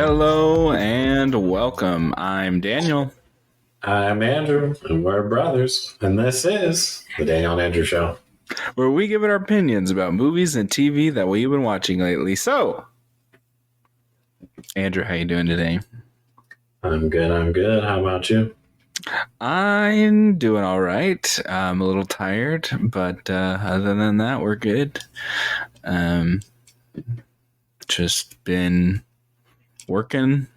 Hello and welcome. I'm Daniel. I'm Andrew, and we're brothers, and this is the Daniel and Andrew Show. Where we give it our opinions about movies and TV that we've been watching lately. So, Andrew, how you doing today? I'm good. How about you? I'm doing all right. I'm a little tired, but other than that, we're good. Just been working.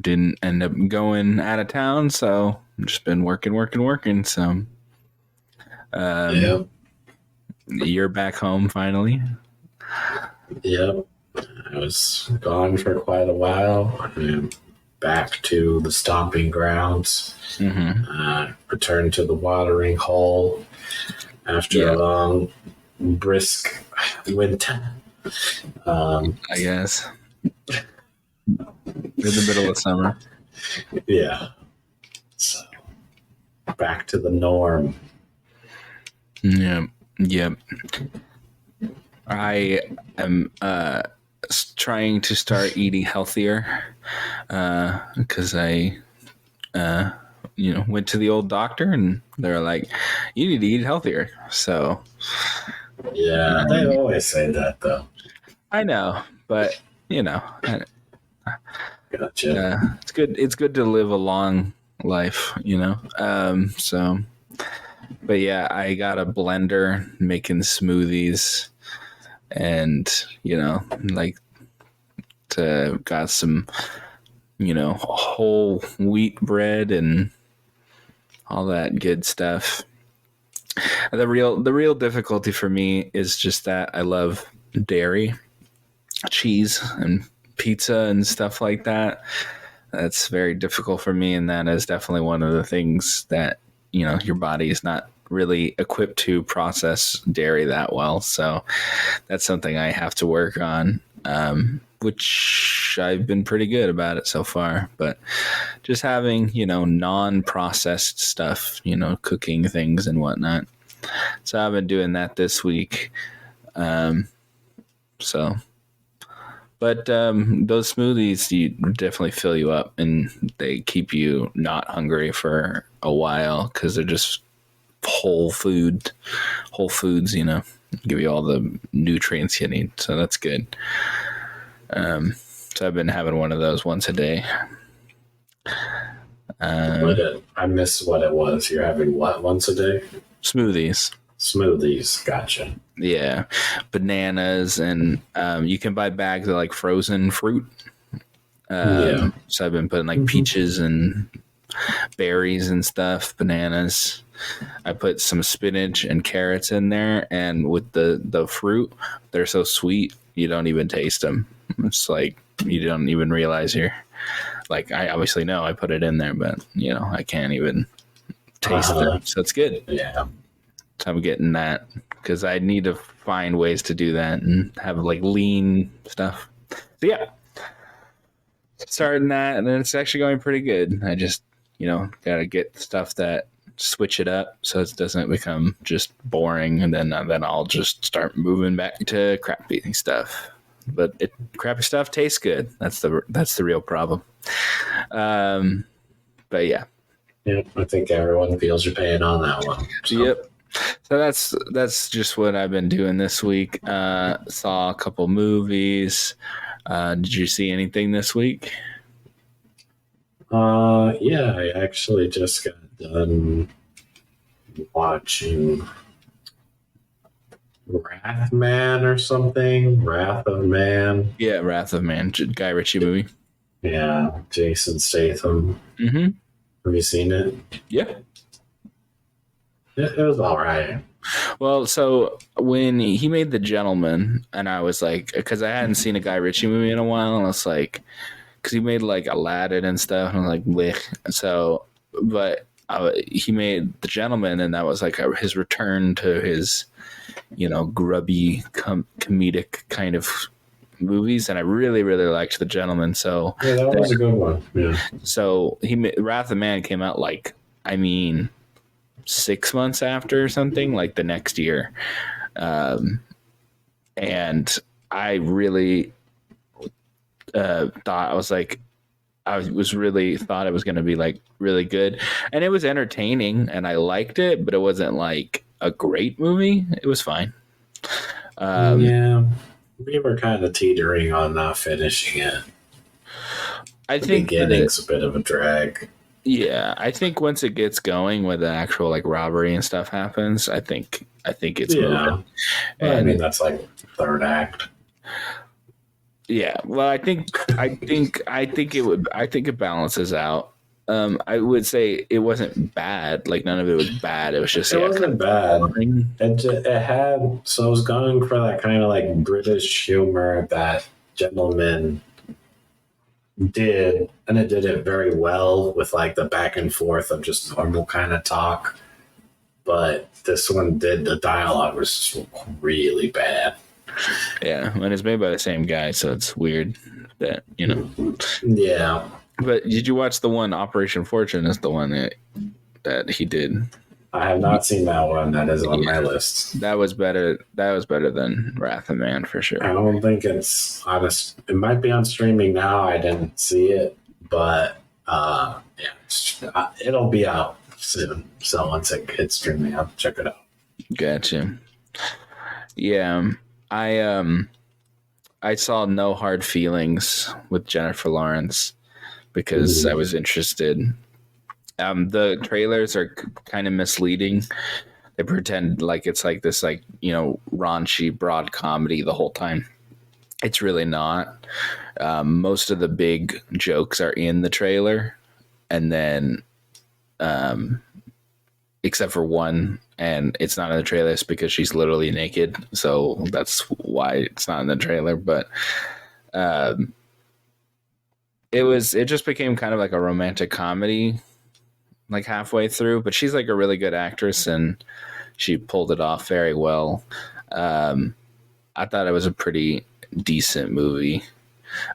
Didn't end up going out of town, so just been working. So, Yep. you're back home finally. Yep. I was gone for quite a while. I'm back to the stomping grounds. Returned to the watering hole after a long, brisk winter. I guess. In the middle of summer. Yeah. So, back to the norm. Yep. I am trying to start eating healthier because I went to the old doctor and they're like, you need to eat healthier. So Yeah, they always say that, though. I know, but Gotcha. it's good to live a long life, so but yeah, I got a blender making smoothies and got some whole wheat bread and all that good stuff. The real difficulty for me is just that I love dairy, cheese, and pizza and stuff like that. That's very difficult for me, and that is definitely one of the things that your body is not really equipped to process dairy that well. So that's something I have to work on, which I've been pretty good about it so far. But just having non-processed stuff, cooking things and whatnot. So I've been doing that this week. But those smoothies definitely fill you up and they keep you not hungry for a while because they're just whole foods, give you all the nutrients you need. So that's good. So I've been having one of those once a day. I missed what it was. You're having what once a day? Smoothies. Gotcha. Yeah, bananas, and you can buy bags of like frozen fruit. So I've been putting like peaches and berries and stuff, bananas. I put some spinach and carrots in there, and with the fruit, they're so sweet you don't even taste them. It's like you don't even realize you're like, I obviously know I put it in there, but I can't even taste them. So it's good. Yeah. So I'm getting that because I need to find ways to do that and have like lean stuff. So yeah, starting that, and it's actually going pretty good. I just got to get stuff that switch it up so it doesn't become just boring, and then I'll just start moving back to crappy stuff. But crappy stuff tastes good. That's the real problem. But yeah. Yep, I think everyone feels your pain on that one. So. Yep. So that's just what I've been doing this week. Saw a couple movies. Did you see anything this week? Yeah, I actually just got done watching Wrathman or something. Wrath of Man. Yeah, Wrath of Man, Guy Ritchie movie. Yeah, Jason Statham. Mm-hmm. Have you seen it? Yeah. It was all right. Well, so when he made The Gentleman, and I was like, because I hadn't seen a Guy Ritchie movie in a while, and I was like, because he made like Aladdin and stuff, and I was like, blech. So, but he made The Gentleman, and that was like his return to his, grubby comedic kind of movies, and I really, really liked The Gentleman. So yeah, that was a good one. Yeah. So Wrath of Man came out 6 months after or something, like the next year. And I really thought I was like, I was really thought it was going to be like really good, and it was entertaining, and I liked it, but it wasn't like a great movie. It was fine. Yeah, we were kind of teetering on not finishing it. I The think beginning's a bit of a drag. Yeah, I think once it gets going, where the actual like robbery and stuff happens, I think it's moving. Well, I mean, that's like third act. Yeah, well, I think it balances out. I would say it wasn't bad. Like none of it was bad. It was just It wasn't bad. boring. It had, so I was going for that kind of like British humor that Gentleman did, and it did it very well with like the back and forth of just normal kind of talk. But this one did, the dialogue was really bad. Yeah, and it's made by the same guy, so it's weird that Yeah. But did you watch the one Operation Fortune? Is the one that he did? I have not seen that one. That is on my list. That was better. That was better than Wrath of Man for sure. I don't think it's honest. It might be on streaming now. I didn't see it, but it'll be out soon. So once it hits streaming, I'll check it out. Gotcha. Yeah, I saw No Hard Feelings with Jennifer Lawrence because I was interested. The trailers are kind of misleading. They pretend like it's like this, like, raunchy, broad comedy the whole time. It's really not. Most of the big jokes are in the trailer, and then, except for one, and it's not in the trailer because she's literally naked. So that's why it's not in the trailer. But it just became kind of like a romantic comedy, like halfway through, but she's like a really good actress and she pulled it off very well. I thought it was a pretty decent movie.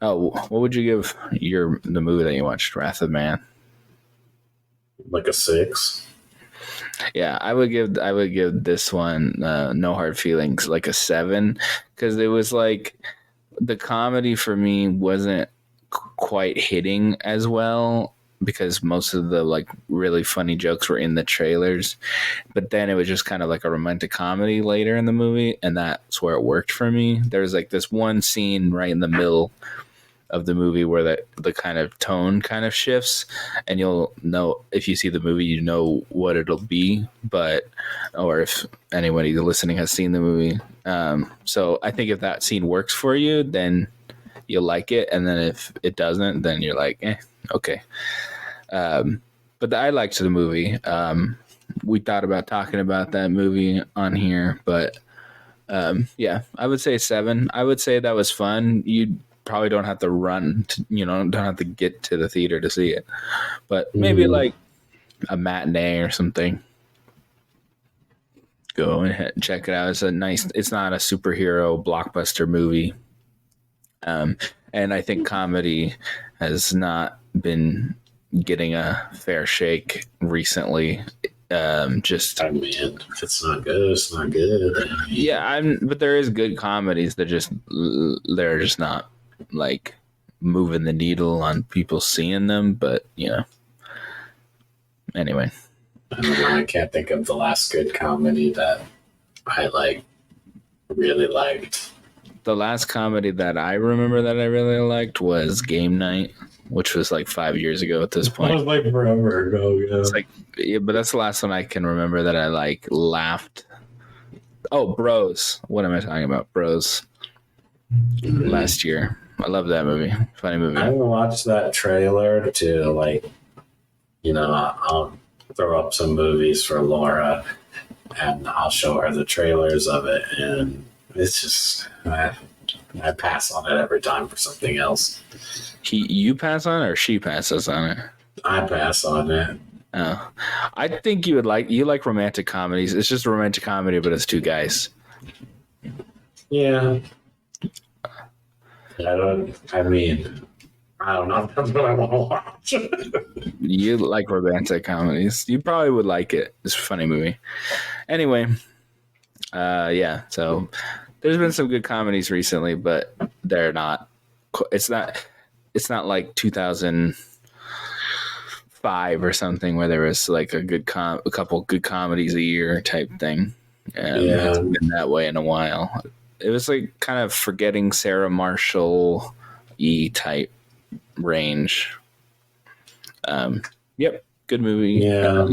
Oh, what would you give the movie that you watched, Wrath of Man? Like a 6. Yeah, I would give this one, No Hard Feelings, like a 7, because it was like the comedy for me wasn't quite hitting as well, because most of the like really funny jokes were in the trailers, but then it was just kind of like a romantic comedy later in the movie, and that's where it worked for me. There's like this one scene right in the middle of the movie where the kind of tone kind of shifts, and you'll know if you see the movie, you know what it'll be, or if anybody listening has seen the movie. So I think if that scene works for you, then you'll like it, and then if it doesn't, then you're like, okay. But I liked the movie. We thought about talking about that movie on here, but yeah, I would say 7. I would say that was fun. You probably don't have to run, don't have to get to the theater to see it, but maybe like a matinee or something. Go and check it out. It's not a superhero blockbuster movie. And I think comedy has not been getting a fair shake recently. I mean, if it's not good, it's not good. Yeah, but there is good comedies that they're just not like moving the needle on people seeing them. But anyway, I don't know. I can't think of the last good comedy that I really liked. The last comedy that I remember that I really liked was Game Night, which was like 5 years ago at this point. That was like forever ago. Yeah. It's like, yeah, but that's the last one I can remember that I like laughed. Oh, Bros. What am I talking about? Bros. Last year. I love that movie. Funny movie. I haven't watched that trailer to I'll throw up some movies for Laura and I'll show her the trailers of it, and it's just I pass on it every time for something else. You pass on it or she passes on it? I pass on it. Oh, I think you like romantic comedies. It's just a romantic comedy, but it's two guys. Yeah. I don't know if that's what I want to watch. You like romantic comedies. You probably would like it. It's a funny movie. Anyway, yeah. So there's been some good comedies recently, but they're not. It's not. it's not like 2005 or something where there was like a couple good comedies a year type thing. It hasn't been that way in a while. It was like kind of Forgetting Sarah Marshall type range. Yep, good movie. Yeah.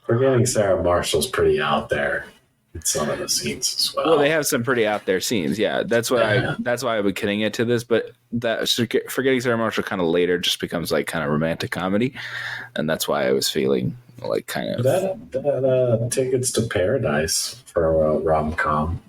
Forgetting Sarah Marshall's pretty out there in some of the scenes as well. Well, they have some pretty out there scenes. Yeah, that's why I would kidding it to this. But that Forgetting Sarah Marshall kind of later just becomes like kind of romantic comedy, and that's why I was feeling like kind of that Tickets to Paradise for a rom-com.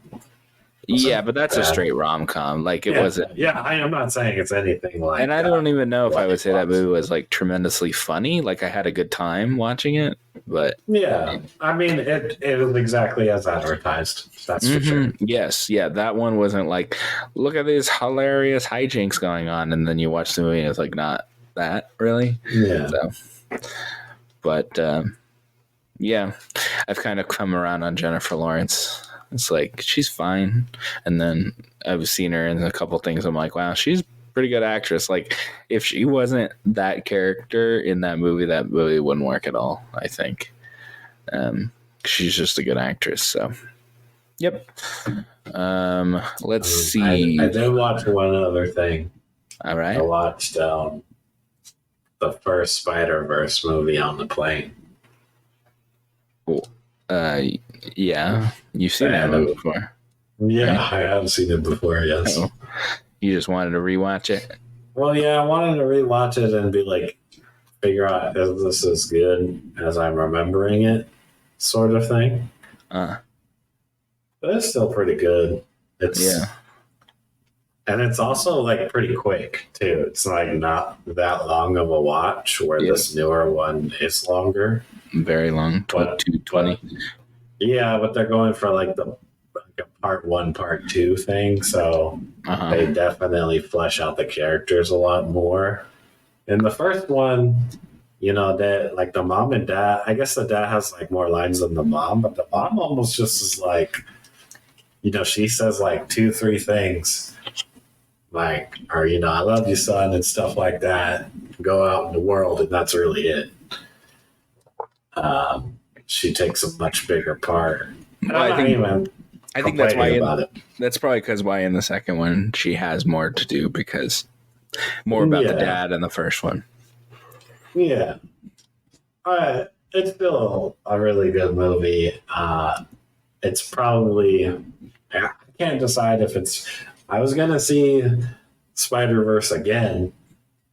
Yeah, but that's a straight rom-com. Like it wasn't. Yeah, I'm not saying it's anything like. And I don't even know if I would say that movie was like tremendously funny. Like I had a good time watching it, but yeah, I mean it was exactly as advertised. That's for sure. Yes, yeah, that one wasn't like, look at these hilarious hijinks going on, and then you watch the movie and it's like not that really. Yeah. So, but yeah, I've kind of come around on Jennifer Lawrence. It's like she's fine, and then I've seen her in a couple things. I'm like, wow, she's a pretty good actress. Like, if she wasn't that character in that movie wouldn't work at all. I think she's just a good actress. So, yep. Let's see. I did watch one other thing. All right. I watched the first Spider-Verse movie on the plane. Cool. Yeah, you've seen that movie before. Yeah, right? I have seen it before, yes. Oh, you just wanted to rewatch it? Well, yeah, I wanted to rewatch it and be like, figure out if this is good as I'm remembering it, sort of thing. But it's still pretty good. And it's also like pretty quick too. It's like not that long of a watch, where this newer one is longer. Very long, 220. Yeah, but they're going for like a part 1, part 2 thing, so they definitely flesh out the characters a lot more. In the first one, that like the mom and dad, I guess the dad has like more lines than the mom, but the mom almost just is like, she says like 2-3 things, like, or I love you, son, and stuff like that. Go out in the world, and that's really it. She takes a much bigger part. Well, I think that's why. That's probably because why in the second one she has more to do, because more about the dad in the first one. Yeah, it's still a really good movie. It's probably, I can't decide if it's. I was gonna see Spider-Verse again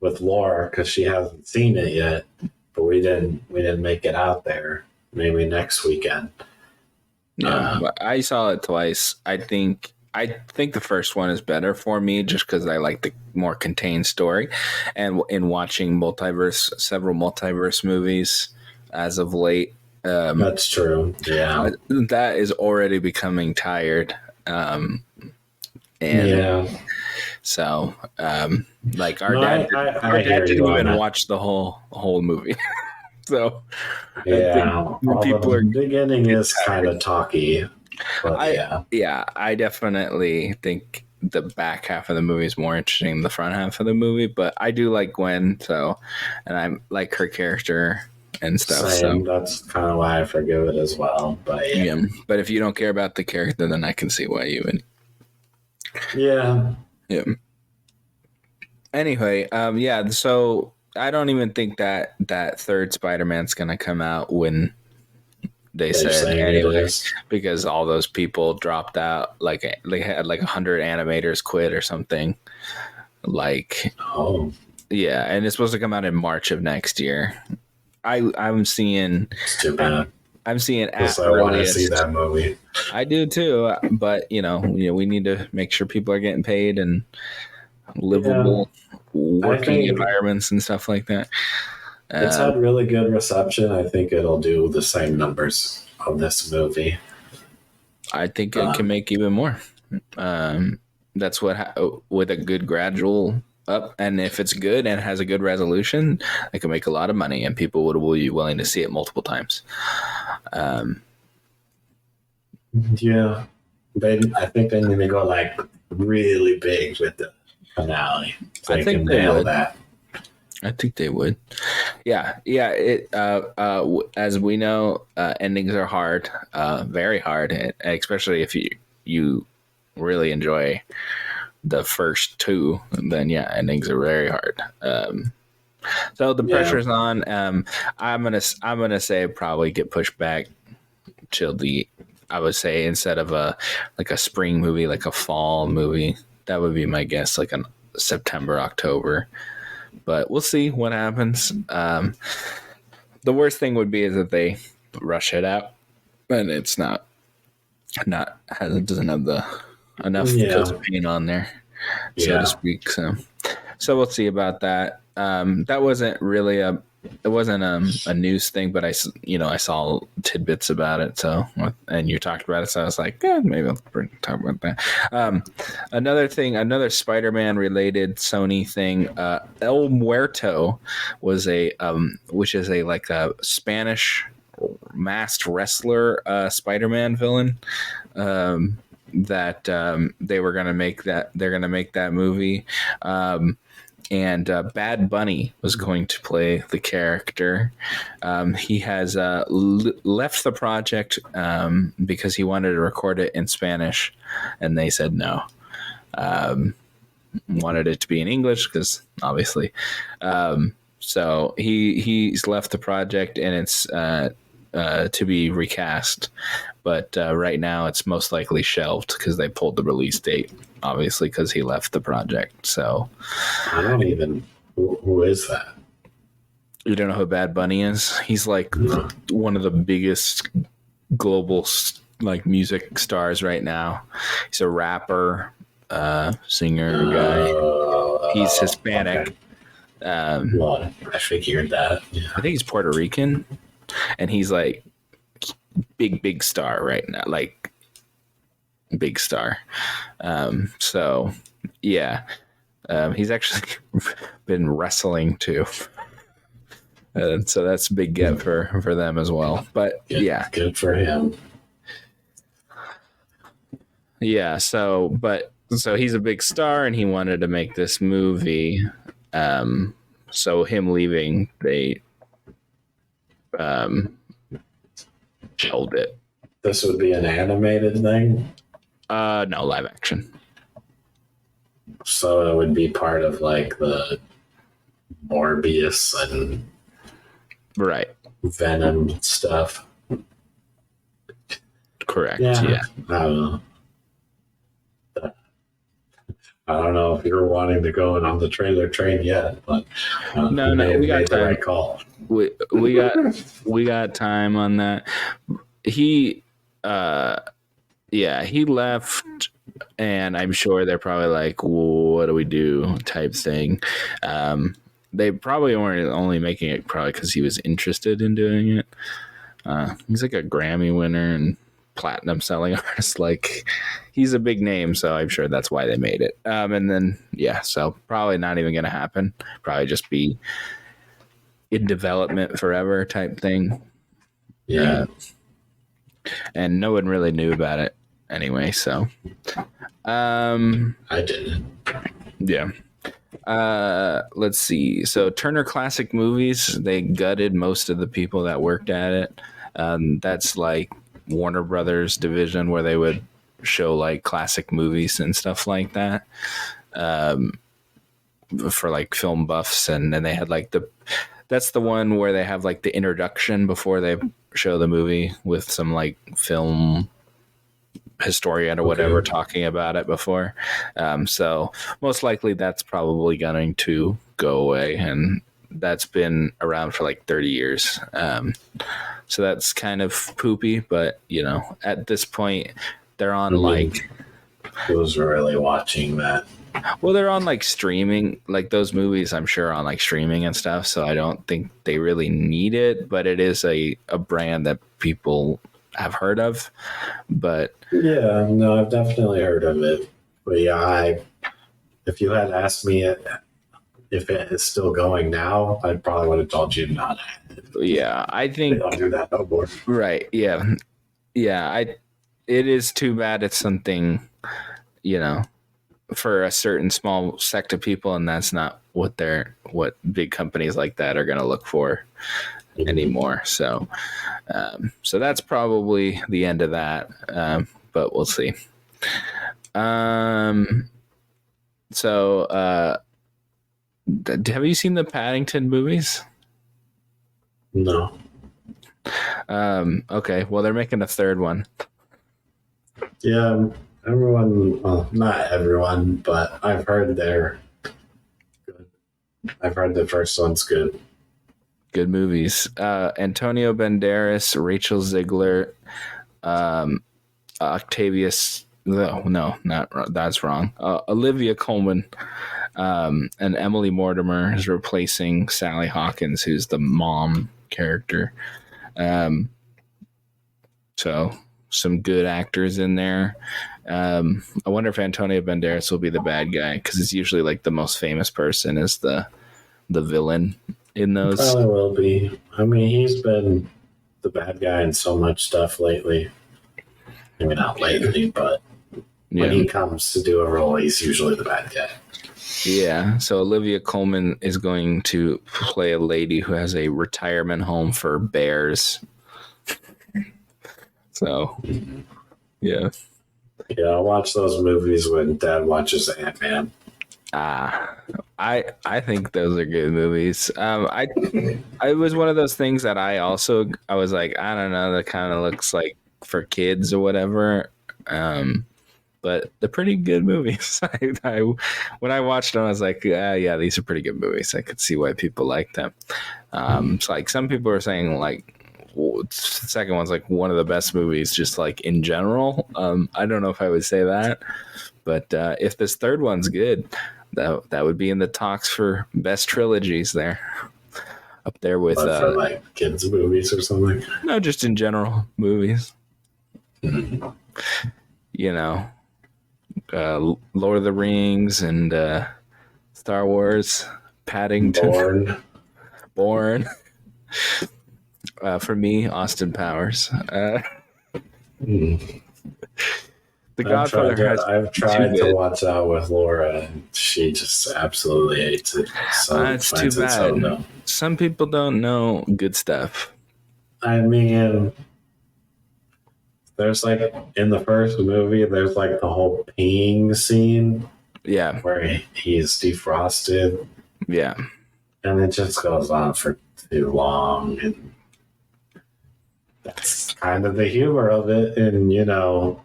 with Laura because she hasn't seen it yet, but we didn't make it out there. Maybe next weekend. Yeah, I saw it twice. I think the first one is better for me just because I like the more contained story, and in watching several multiverse movies as of late. That's true. Yeah, that is already becoming tired. So, like our dad didn't even watch the whole movie. So, yeah, the beginning is kind of talky. But I definitely think the back half of the movie is more interesting than the front half of the movie. But I do like Gwen, and I like her character and stuff. Same. So that's kind of why I forgive it as well. But but if you don't care about the character, then I can see why you would. Yeah. Anyway, so I don't even think that third Spider-Man's going to come out when they said anyway, because all those people dropped out. Like they had like 100 animators quit or something. Like, yeah, and it's supposed to come out in March of next year. I'm seeing. It's too bad. I'm seeing. I want to see that movie. I do too, but we need to make sure people are getting paid and livable working environments and stuff like that. It's had really good reception. I think it'll do the same numbers of this movie. I think it can make even more. That's what with a good gradual up, and if it's good and has a good resolution, it can make a lot of money, and people will be willing to see it multiple times. Yeah, I think they need to go like really big with the finale. I They think can they nail would. that. I think they would. Yeah. It as we know, endings are hard, very hard, especially if you really enjoy the first two. Then yeah, endings are very hard. So the Yeah. pressure's on. I'm gonna say probably get pushed back till I would say instead of a spring movie, like a fall movie. That would be my guess, like a September, October. But we'll see what happens. The worst thing would be is that they rush it out, and it's it doesn't have the enough coats of paint on there, so to speak. So we'll see about that. That wasn't really it wasn't a news thing, but I saw tidbits about it. So, and you talked about it, so I was like, maybe I'll talk about that. Another Spider-Man related Sony thing. El Muerto was which is a Spanish masked wrestler Spider-Man villain. That they were gonna make that. They're gonna make that movie. And Bad Bunny was going to play the character. He has left the project because he wanted to record it in Spanish, and they said no. Wanted it to be in English because obviously. So he's left the project, and it's to be recast. But right now, it's most likely shelved because they pulled the release date, obviously, because he left the project. So I don't even. Who is that? You don't know who Bad Bunny is? He's like one of the biggest global music stars right now. He's a rapper, singer guy. He's Hispanic. Okay. Well, I figured that. Yeah. I think he's Puerto Rican, and he's like big star right now, like big star. So yeah, he's actually been wrestling too. So that's a big get for them as well. But good for him. Yeah, so he's a big star, and he wanted to make this movie. So him leaving, they shelved it. This would be an animated thing? No, live action. So it would be part of like the Morbius and Venom stuff. Correct. Yeah. I don't know if you're wanting to go in on the trailer train yet, but no, we got time. The right call. We got time on that. He he left, and I'm sure they're probably like, what do we do type thing. They probably weren't only making it probably because he was interested in doing it. He's like a Grammy winner and platinum selling artist. Like, he's a big name, so I'm sure that's why they made it. And then so probably not even gonna happen. Probably just be in development forever type thing. And no one really knew about it anyway, so I didn't. Let's see. So Turner Classic Movies, they gutted most of the people that worked at it. That's like Warner Brothers division where they would show like classic movies and stuff like that, for like film buffs. And then they had like that's the one where they have like the introduction before they show the movie with some like film historian or whatever talking about it before. So most likely that's probably going to go away, and that's been around for like 30 years. So that's kind of poopy, but at this point they're on who's really watching that? Well, they're on like streaming, like those movies I'm sure are on like streaming and stuff. So I don't think they really need it, but it is a brand that people have heard of. But yeah, no, I've definitely heard of it. But yeah, if you had asked me if it is still going now, I probably would have told you not. Yeah, I think they don't do that no more. Right. Yeah. Yeah. It is too bad. It's something, for a certain small sect of people, and that's not what big companies like that are going to look for anymore. So that's probably the end of that, but we'll see. So have you seen the Paddington movies? No. Okay, well, they're making a third one. Yeah, everyone, well, not everyone, but I've heard they're good. I've heard the first one's good. Good movies. Antonio Banderas, Rachel Ziegler, Octavius. No, not that's wrong. Olivia Colman, and Emily Mortimer is replacing Sally Hawkins, who's the mom character. So some good actors in there. I wonder if Antonio Banderas will be the bad guy, because it's usually like the most famous person is the villain in those. Probably will be. I mean, he's been the bad guy in so much stuff lately. I mean, not lately, but when he comes to do a role, he's usually the bad guy. Yeah. So Olivia Colman is going to play a lady who has a retirement home for bears. So, yeah. Yeah, I'll watch those movies when Dad watches Ant-Man. I think those are good movies. I was one of those things that I was like, I don't know, that kind of looks like for kids or whatever. But they're pretty good movies. When I watched them, I was like, yeah, these are pretty good movies. I could see why people like them. It's like some people are saying like the second one's like one of the best movies, just like in general. I don't know if I would say that, but if this third one's good, that would be in the talks for best trilogies there, up there with for like kids movies or something. No, just in general movies. You know, Lord of the Rings and Star Wars, Paddington, Bourne. For me, Austin Powers. The Godfather I've tried to watch out with Laura, and she just absolutely hates it. So it's too bad. So no. Some people don't know good stuff. I mean, there's like in the first movie, there's like the whole peeing scene. Yeah. Where he's defrosted. Yeah. And it just goes on for too long. And that's kind of the humor of it. And, you know,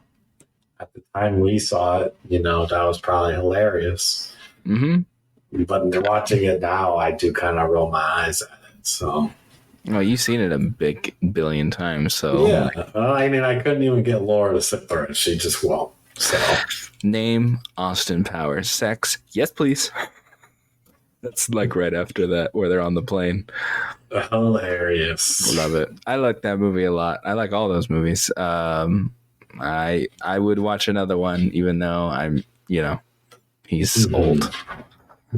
at the time we saw it, you know, that was probably hilarious. Mm-hmm. But watching it now, I do kind of roll my eyes at it. So. Well, you've seen it a big billion times, so. Yeah. I mean, I couldn't even get Laura to sit there, and she just won't. So. Name Austin Powers. Sex. Yes, please. That's like right after that, where they're on the plane. Hilarious. Love it. I like that movie a lot. I like all those movies. I would watch another one, even though I'm, you know, he's old.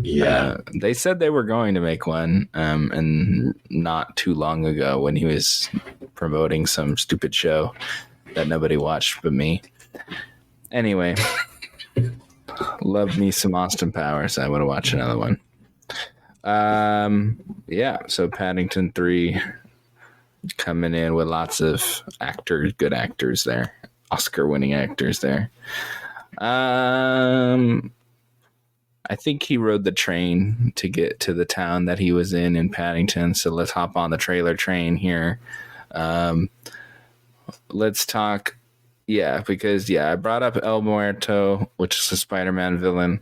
Yeah. They said they were going to make one, and not too long ago when he was promoting some stupid show that nobody watched but me. Anyway, love me some Austin Powers. I want to watch another one. Yeah, so Paddington 3 coming in with lots of actors, good actors there, Oscar-winning actors there. I think he rode the train to get to the town that he was in Paddington. So let's hop on the trailer train here. Let's talk. Yeah, because I brought up El Muerto, which is a Spider-Man villain.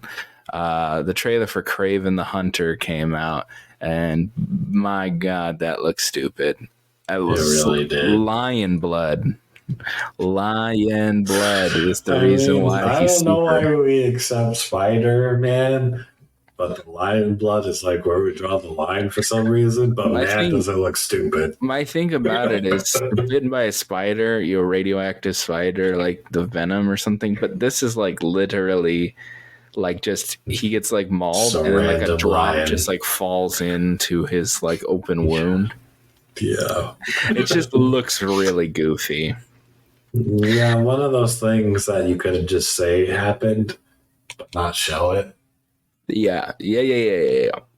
The trailer for Kraven the Hunter came out, and my God, that looks stupid. It really did. Lion blood. Lion blood is the reason why he's I don't know why we accept Spider-Man, but the lion blood is like where we draw the line for some reason. But does it look stupid? My thing about it is bitten by a spider, a radioactive spider, like the Venom or something. But this is like literally like just he gets like mauled and then like a drop just like falls into his like open wound. Yeah. It just looks really goofy. Yeah, one of those things that you could just say happened, but not show it. Yeah.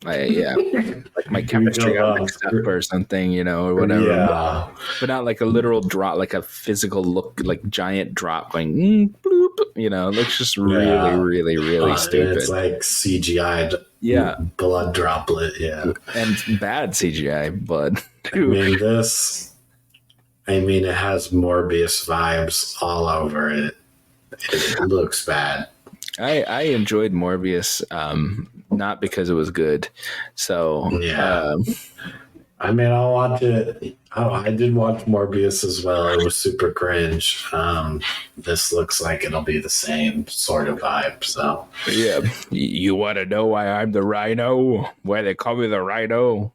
Like my You chemistry go got on mixed up screen. or something, or whatever. Yeah. But not like a literal drop, like a physical look, like giant drop going bloop. It looks just really, Yeah. really, really stupid. It's like CGI blood droplet. Yeah. And bad CGI blood. I mean, it has Morbius vibes all over it. It looks bad. I enjoyed Morbius, not because it was good. So yeah, I mean, I'll watch it. Oh, I did watch Morbius as well. It was super cringe. This looks like it'll be the same sort of vibe. So yeah, you want to know why I'm the Rhino? Why they call me the Rhino?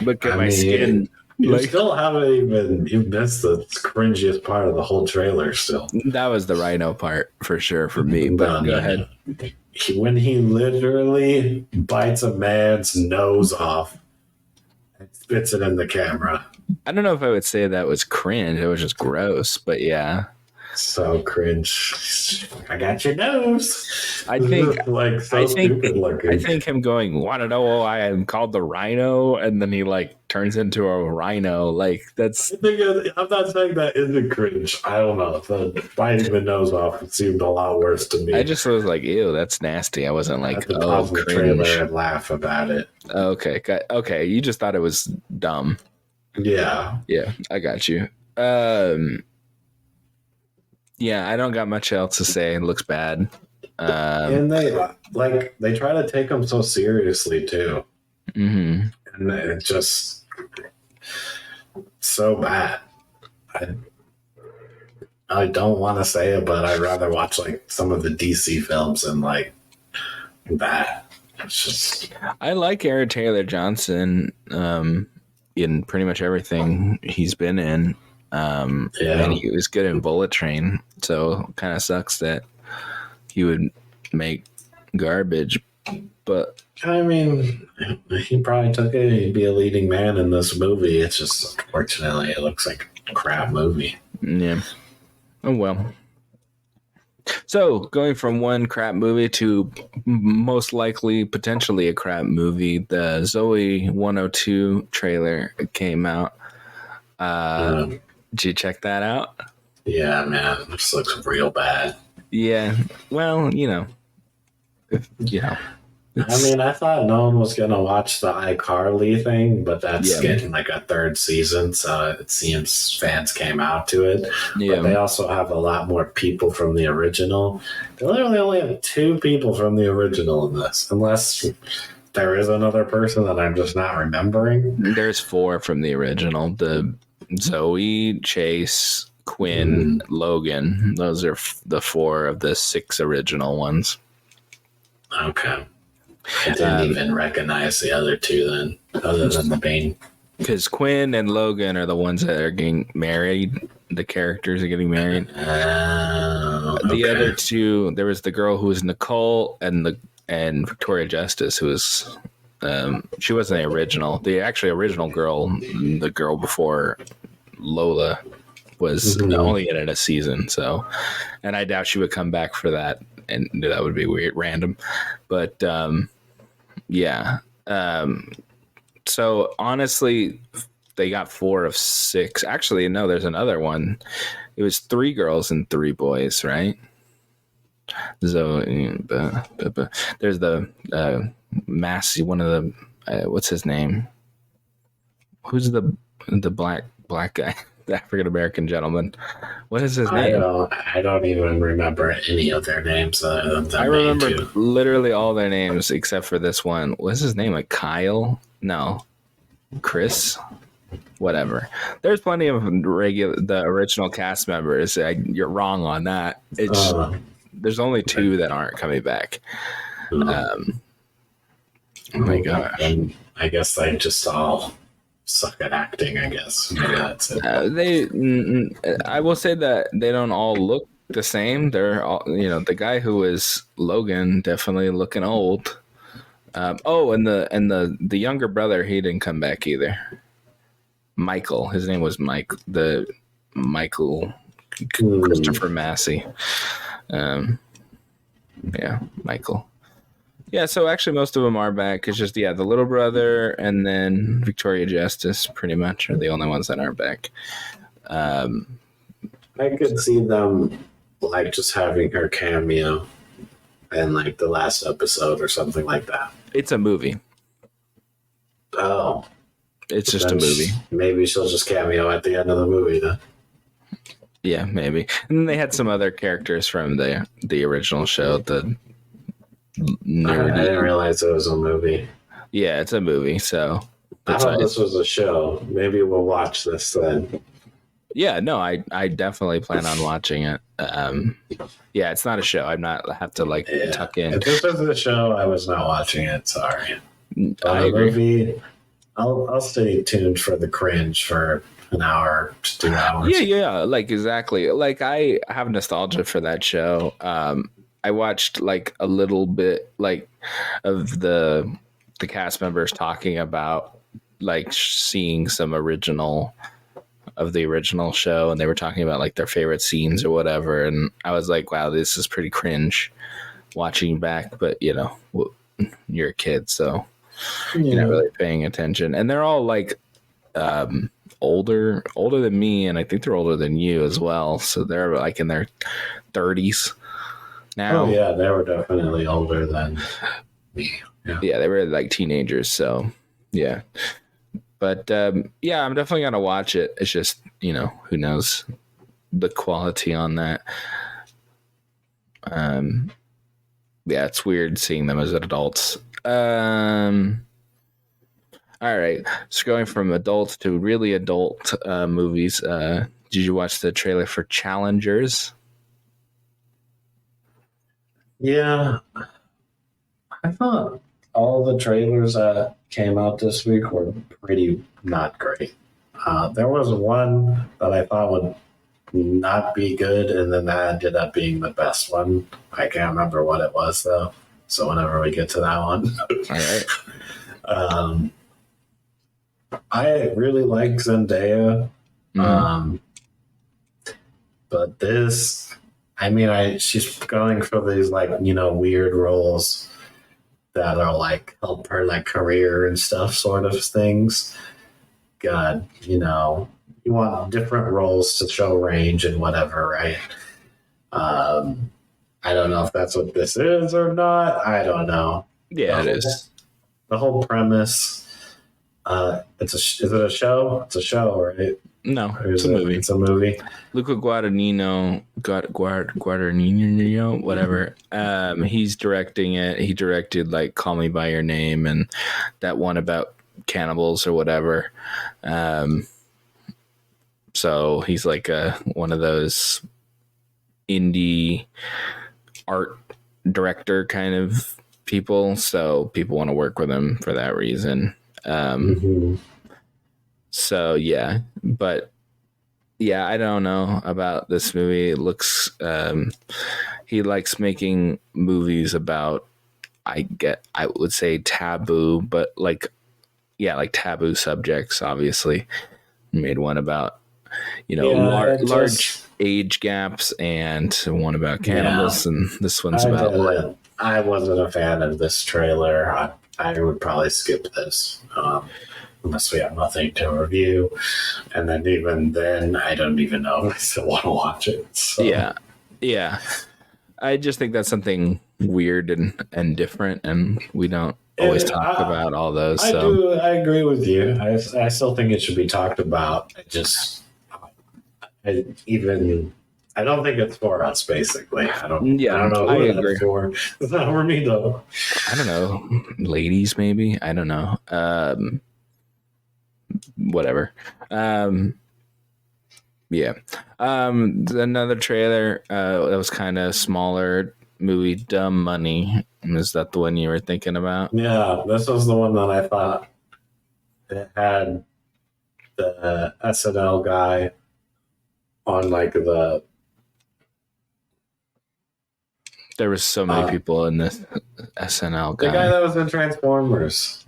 Look at my skin. You still haven't even. You missed the cringiest part of the whole trailer. Still, that was the Rhino part for sure for me. But go ahead. When he literally bites a man's nose off and spits it in the camera. I don't know if I would say that was cringe. It was just gross. But yeah. So cringe. I got your nose. I think stupid looking. I think him going, want to know why I'm called the Rhino, and then he like turns into a rhino. Like that's. I'm not saying that isn't cringe. I don't know. The biting the nose off seemed a lot worse to me. I just was like, ew, that's nasty. I wasn't like, oh, cringe. Trailer and laugh about it. Okay, you just thought it was dumb. Yeah, I got you. Yeah, I don't got much else to say. It looks bad. And they try to take them so seriously too. Mm-hmm. And it's just so bad. I don't want to say it, but I'd rather watch like some of the DC films than like that. It's just. I like Aaron Taylor Johnson in pretty much everything he's been in. And he was good in Bullet Train, so kind of sucks that he would make garbage. But I mean, he probably took it. He'd be a leading man in this movie. It's just unfortunately, it looks like a crap movie. Yeah. Oh well. So going from one crap movie to most likely potentially a crap movie, the Zoe 102 trailer came out. Did you check that out? Yeah, man. This looks real bad. Yeah. Well, I mean, I thought no one was going to watch the iCarly thing, but that's getting like a third season, so it seems fans came out to it. Yeah. But they also have a lot more people from the original. They literally only have 2 people from the original in this, unless there is another person that I'm just not remembering. There's 4 from the original. The Zoe, Chase, Quinn, Logan. Those are the 4 of the 6 original ones. Okay. I didn't even recognize the other 2 then, other than the main. Because Quinn and Logan are the ones that are getting married. The characters are getting married. The other 2, there was the girl who was Nicole and Victoria Justice, who was she wasn't the original. The actually original girl, the girl before Lola, was only in it a season. So, and I doubt she would come back for that, and that would be weird, random. But yeah. So honestly, they got 4 of 6. Actually, no, there's another one. It was 3 girls and 3 boys, right? So there's the Massey, one of the what's his name? Who's the black guy, the African American gentleman? What is his name? I don't even remember any of their names. I remember literally all their names except for this one. What's his name? Like Kyle? No, Chris. Whatever. There's plenty of the original cast members. You're wrong on that. It's there's only 2 that aren't coming back. Oh my gosh. And I guess they just all suck at acting, I guess. Maybe that's it. I will say that they don't all look the same. They're all, the guy who is Logan definitely looking old. And the younger brother, he didn't come back either. Michael, his name was Michael Christopher Massey. Yeah, Michael. Yeah, so actually most of them are back. It's just, the little brother and then Victoria Justice pretty much are the only ones that aren't back. I could see them like just having her cameo in like the last episode or something like that. It's a movie. Oh. It's just a movie. Maybe she'll just cameo at the end of the movie then. Yeah, maybe. And then they had some other characters from the original show. I didn't realize it was a movie. Yeah, it's a movie, so I thought this was a show. Maybe we'll watch this then. Yeah, no, I definitely plan on watching it. Yeah, it's not a show. I'm not have to tuck in. If this was a show, I was not watching it. Sorry. I agree. Movie, I'll stay tuned for the cringe for an hour to 2 hours. Yeah, like exactly. Like I have nostalgia for that show. I watched like a little bit like of the cast members talking about like seeing some original of the original show, and they were talking about like their favorite scenes or whatever, and I was like, wow, this is pretty cringe watching back, but you're a kid, so you're not really paying attention. And they're all like older than me, and I think they're older than you as well, so they're like in their 30s now. Oh yeah, they were definitely older than me. Yeah, they were like teenagers, so yeah. But yeah, I'm definitely gonna watch it. It's just, who knows the quality on that. Yeah, it's weird seeing them as adults. All right, so going from adult to really adult movies. Did you watch the trailer for Challengers? Yeah, I thought all the trailers that came out this week were pretty not great. There was one that I thought would not be good, and then that ended up being the best one. I can't remember what it was, though. So whenever we get to that one. All right. I really like Zendaya. But this, she's going for these weird roles that are like help her like career and stuff sort of things. God, you want different roles to show range and whatever, right? I don't know if that's what this is or not. I don't know. Yeah, it is. The whole premise. Is it a show? It's a show, right? No, it's a movie. It's a movie. Luca Guadagnino, whatever. He's directing it. He directed like Call Me by Your Name and that one about cannibals or whatever. So he's like one of those indie art director kind of people. So people want to work with him for that reason. So yeah, but yeah, I don't know about this movie. It looks he likes making movies about I would say taboo, but like taboo subjects. Obviously, made one about large age gaps and one about cannibals, and this one's about. I wasn't a fan of this trailer. I would probably skip this. Unless we have nothing to review. And then even then, I don't even know if I still want to watch it. So. Yeah. I just think that's something weird and different, and we don't always talk about all those. I agree with you. I still think it should be talked about. I don't think it's for us, basically. I don't know who that's for. It's not for me, though. I don't know. Ladies, maybe? I don't know. Whatever. Yeah. Another trailer that was kind of smaller movie, Dumb Money. Is that the one you were thinking about? Yeah, this was the one that I thought it had the SNL guy on There was so many people in this SNL guy. The guy that was in Transformers.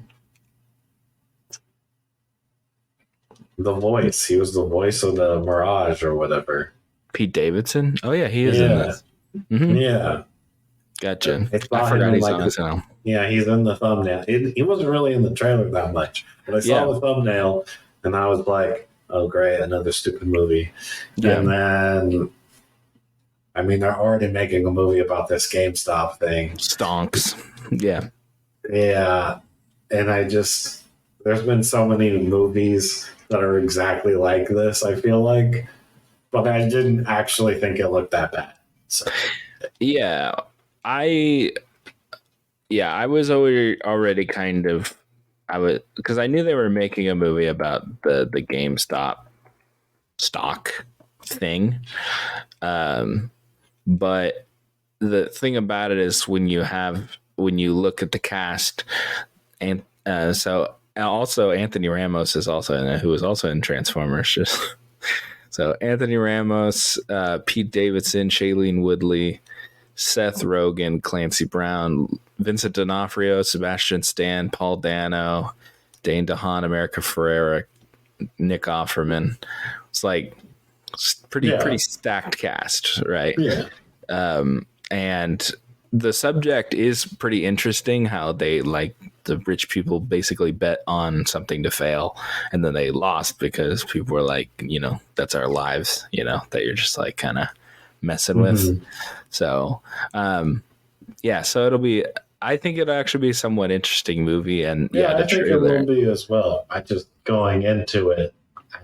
The voice. He was the voice of the Mirage or whatever. Pete Davidson? Oh, yeah, he is in this. Mm-hmm. Yeah. Gotcha. I I saw him forgot in he's like on SNL. yeah, he's in the thumbnail. He wasn't really in the trailer that much, but I Yeah. saw the thumbnail and I was like, "Oh, great, another stupid movie." Yeah. And then, I mean, they're already making a movie about this GameStop thing. Stonks. Yeah. Yeah, and there's been so many movies that are exactly like this. I feel like, but I didn't actually think it looked that bad. So Yeah. I I was already kind of I was because I knew they were making a movie about the GameStop stock thing. But the thing about it is when you look at the cast, and so also Anthony Ramos is also in it, who is also in Transformers. Just so Anthony Ramos, Pete Davidson, Shailene Woodley, Seth Rogen, Clancy Brown, Vincent D'Onofrio, Sebastian Stan, Paul Dano, Dane DeHaan, America Ferrera, Nick Offerman. It's like pretty stacked cast, right? yeah, And the subject is pretty interesting. How they like the rich people basically bet on something to fail, and then they lost because people were like, that's our lives, that you're just like kind of messing with. So, so it'll be. I think it'll actually be a somewhat interesting movie, and I think it will be as well. I just going into it,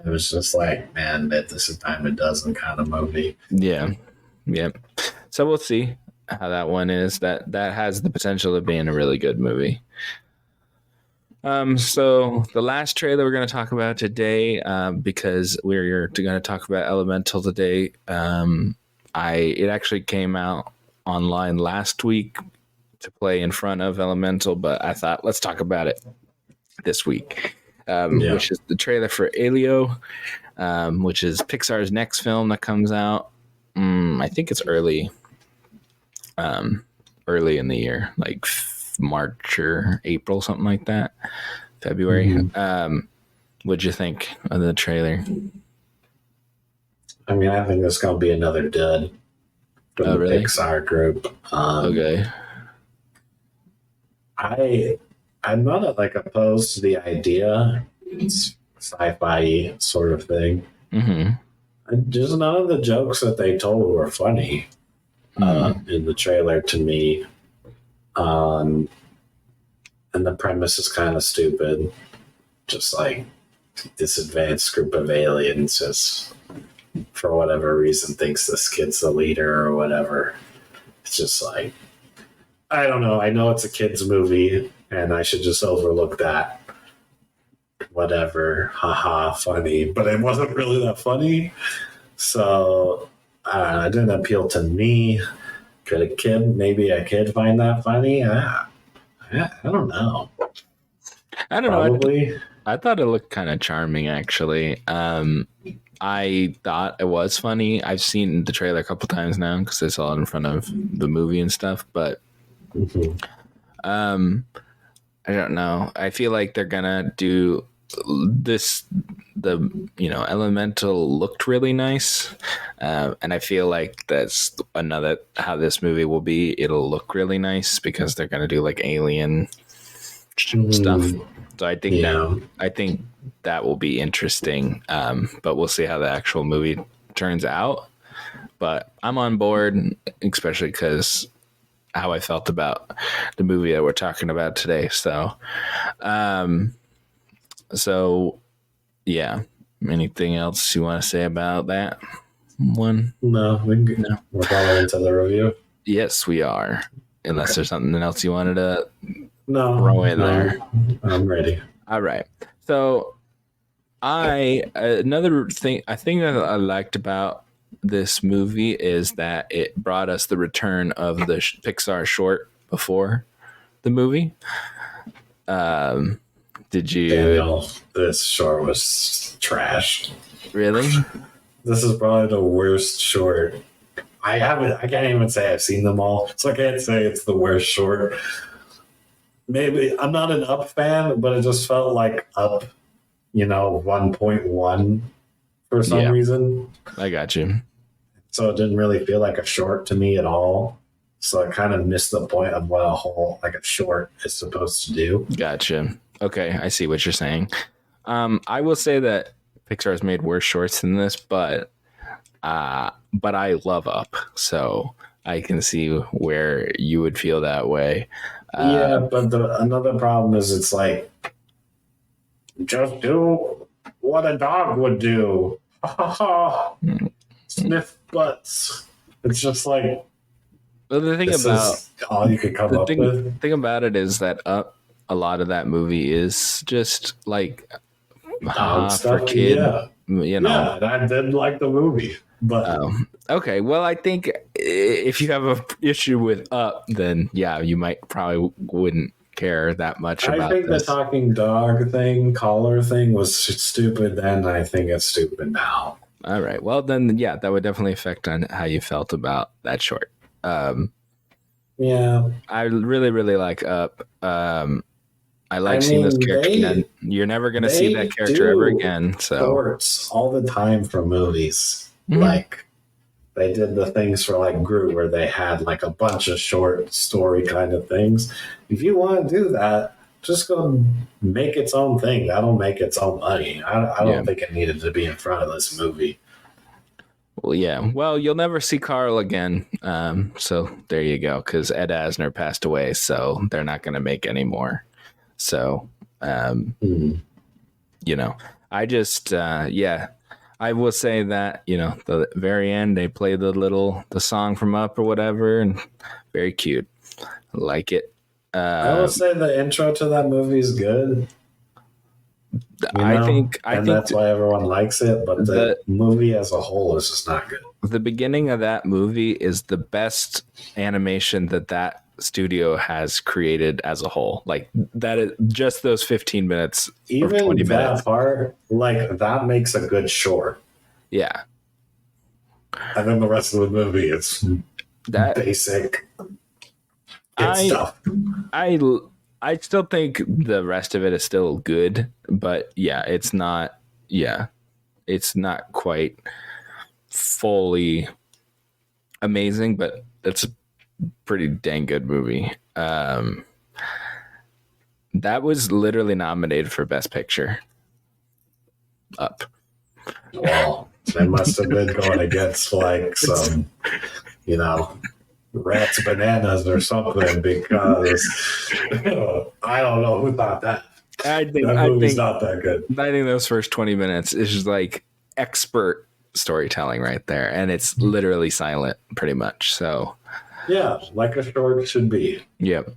I was just like, man, that this is time a dozen kind of movie. Yeah. So we'll see how that one is. That has the potential of being a really good movie. So the last trailer we're going to talk about today, because we're going to talk about Elemental today. It actually came out online last week to play in front of Elemental, but I thought let's talk about it this week, which is the trailer for Elio, which is Pixar's next film that comes out. I think it's early in the year, like March or April, something like that. February. What'd you think of the trailer? I mean, I think it's going to be another dud from the really? Pixar group. Okay. I'm not like opposed to the idea. It's sci-fi sort of thing. Just none of the jokes that they told were funny in the trailer to me. And the premise is kind of stupid. Just like this advanced group of aliens just, for whatever reason, thinks this kid's the leader or whatever. It's just like, I don't know. I know it's a kid's movie and I should just overlook that. Whatever. Haha, funny. But it wasn't really that funny. So it didn't appeal to me. Could maybe a kid find that funny? I don't know. I don't Probably. know. I thought it looked kind of charming, actually. I thought it was funny. I've seen the trailer a couple times now because I saw it in front of the movie and stuff. But I don't know. I feel like they're gonna do this. Elemental looked really nice, and I feel like that's another how this movie will be. It'll look really nice because they're gonna do like alien stuff. So I think that will be interesting. But we'll see how the actual movie turns out. But I'm on board, especially because how I felt about the movie that we're talking about today. So, yeah. Anything else you want to say about that one? No, we're going into the review. Yes, we are. Unless there's something else you wanted to throw in there. I'm ready. All right. So another thing that I liked about this movie is that it brought us the return of the Pixar short before the movie. Did you? Daniel, this short was trash. Really? This is probably the worst short. I can't even say I've seen them all, so I can't say it's the worst short. Maybe I'm not an Up fan, but it just felt like Up, 1.1 for some reason. I got you. So it didn't really feel like a short to me at all. So I kind of missed the point of what a whole like a short is supposed to do. Gotcha. Okay, I see what you're saying. I will say that Pixar has made worse shorts than this, but I love Up, so I can see where you would feel that way. Yeah, but another problem is it's like just do what a dog would do. Sniff butts. It's just like Well, the thing this about is all you could come up with. the thing about it is that Up, a lot of that movie is just like Dog for stuff. kid, Yeah. you know. Yeah, I did like the movie. But Okay, well, I think if you have a issue with Up, then yeah, you might probably wouldn't care that much I about think this. the talking dog thing, collar thing was stupid then. I think it's stupid now. All right, well then, yeah, that would definitely affect on how you felt about that short. Yeah. I really, really like Up. I like seeing this character again. You're never going to see that character ever again. So shorts all the time for movies. Mhm. Like they did the things for like Groot where they had like a bunch of short story kind of things. If you want to do that, just go make its own thing. That'll make its own money. I don't think it needed to be in front of this movie. Well, yeah. Well, you'll never see Carl again. So there you go. Because Ed Asner passed away, so they're not going to make any more. So, you know, I just, yeah, I will say that, you know, the very end, they play the song from Up or whatever, and very cute. Like it. I will say the intro to that movie is good. I think that's why everyone likes it, but the movie as a whole is just not good. The beginning of that movie is the best animation that studio has created as a whole. Like that is just those 15 minutes, even 20 minutes. That part, like that makes a good short. Yeah. And then the rest of the movie, it's that basic stuff. I still think the rest of it is still good, but yeah, it's not quite fully amazing, but it's a pretty dang good movie. That was literally nominated for Best Picture. Up. Well, they must have been going against like some, you know, Rats Bananas or something, because I don't know who thought that. I think not that good. I think those first 20 minutes is just like expert storytelling right there, and it's literally silent pretty much. So yeah, like a short should be. Yep.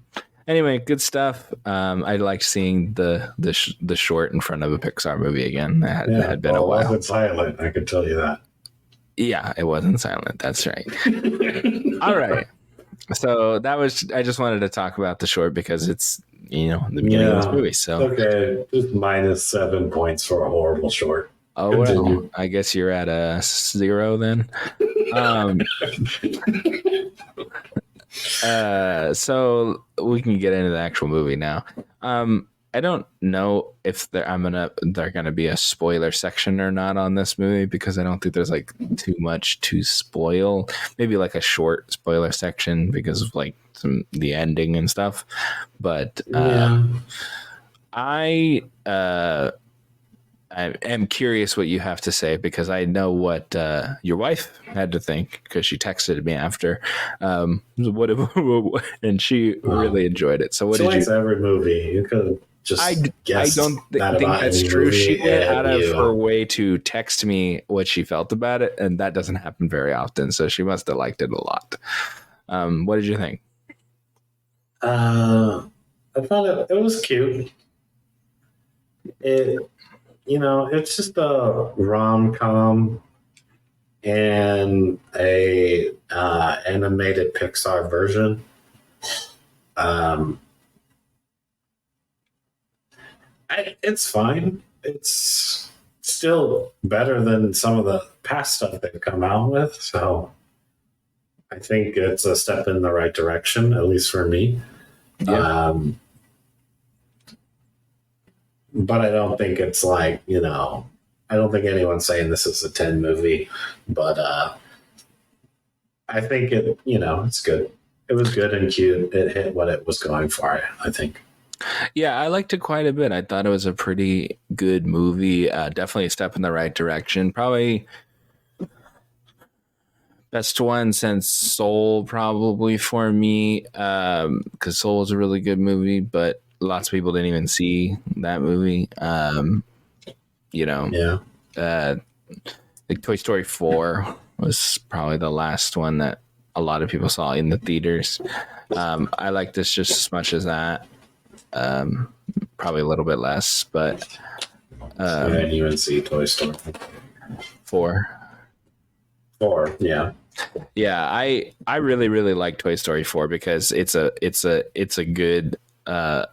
Anyway, good stuff. I like seeing the short in front of a Pixar movie again. That had been a while. It wasn't silent, I can tell you that. Yeah, it wasn't silent. That's right. All right. So I just wanted to talk about the short because it's, you know, the beginning of this movie. So okay, just -7 points for a horrible short. Oh, well, I guess you're at a 0 then. So we can get into the actual movie now. I don't know if they're gonna be a spoiler section or not on this movie, because I don't think there's like too much to spoil. Maybe like a short spoiler section because of like the ending and stuff. But I am curious what you have to say, because I know what your wife had to think, because she texted me after. And she really enjoyed it. So what did you? Every movie you could. I don't think that's true. She went out of her way to text me what she felt about it, and that doesn't happen very often. So she must have liked it a lot. What did you think? I thought it was cute. It's just a rom-com and a animated Pixar version. It's fine. It's still better than some of the past stuff they've come out with. So I think it's a step in the right direction, at least for me. Yeah. But I don't think it's like, I don't think anyone's saying this is a 10 movie, but I think it's good. It was good and cute. It hit what it was going for, I think. Yeah, I liked it quite a bit. I thought it was a pretty good movie. Definitely a step in the right direction. Probably best one since Soul, probably for me, because Soul was a really good movie, but lots of people didn't even see that movie. Yeah. Like Toy Story 4 was probably the last one that a lot of people saw in the theaters. I like this just as much as that. Probably a little bit less, but I didn't even see Toy Story 4. 4. Yeah. Yeah, I really really like Toy Story 4 because it's a good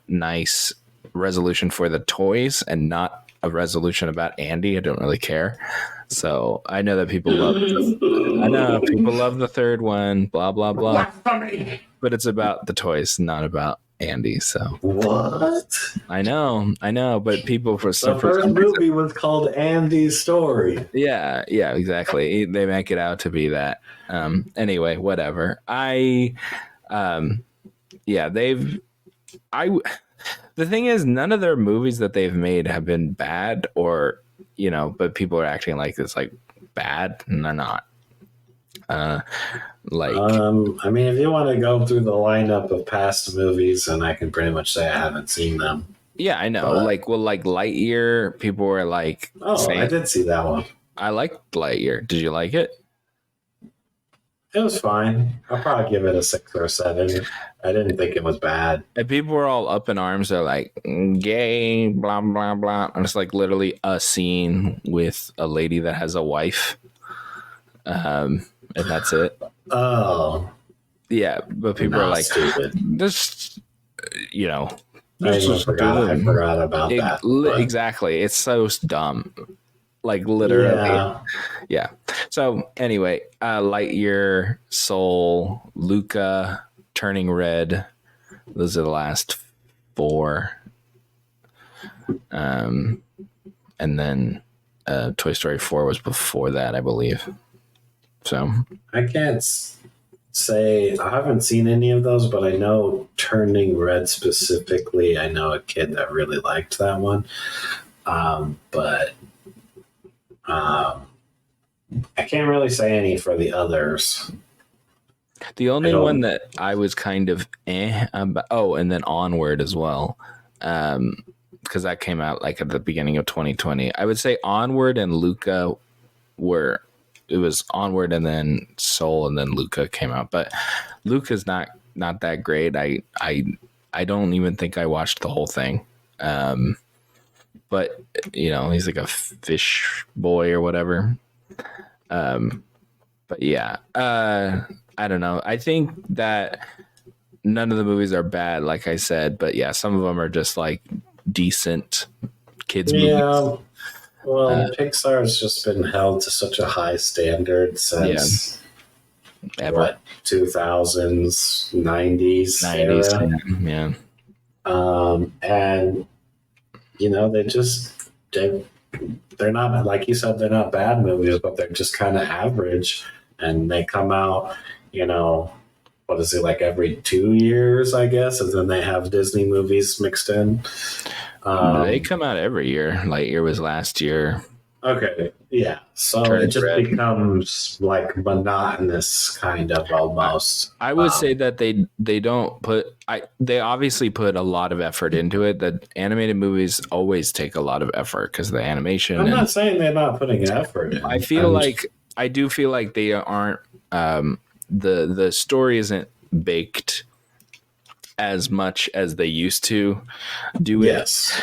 nice resolution for the toys and not a resolution about Andy. I don't really care. So I know that people love the third one, blah blah blah. But it's about the toys, not about Andy. So What? I know, but people The first movie was called Andy's Story. Yeah, exactly. They make it out to be that. Anyway, whatever. The thing is, none of their movies that they've made have been bad, or but people are acting like it's like bad, and they're not. I mean, if you want to go through the lineup of past movies, and I can pretty much say I haven't seen them. Yeah, I know. But, like Lightyear, people were like, I did see that one. I liked Lightyear. Did you like it? It was fine. I'll probably give it a 6 or 7. I didn't think it was bad. And people were all up in arms. They're like, gay, blah, blah, blah. And it's like literally a scene with a lady that has a wife. And that's it. Oh. Yeah, but people are like, stupid. This, I forgot about that. Exactly. It's so dumb. Like literally. Yeah. So anyway, Lightyear, Soul, Luca, Turning Red. Those are the last 4. And then Toy Story 4 was before that, I believe. So I can't say I haven't seen any of those, but I know Turning Red specifically. I know a kid that really liked that one. But I can't really say any for the others. The only one that I was kind of about, and then Onward as well, because that came out like at the beginning of 2020. I would say Onward and Luca it was Onward and then Soul and then Luca came out, but Luca's not that great. I don't even think I watched the whole thing. But he's like a fish boy or whatever. But yeah, I don't know. I think that none of the movies are bad, like I said, but yeah, some of them are just like decent kids movies. Well, Pixar has just been held to such a high standard since 2000s, 90s era. Yeah. And they're not, like you said, they're not bad movies, but they're just kind of average, and they come out, what is it, like every 2 years, I guess, and then they have Disney movies mixed in. They come out every year. Lightyear was last year. Okay, yeah. So it just becomes like monotonous, kind of, almost. I would say that they don't put. They obviously put a lot of effort into it. That animated movies always take a lot of effort because of the animation. I'm not saying they're not putting effort in. I do feel like they aren't. The story isn't baked as much as they used to do it. Yes.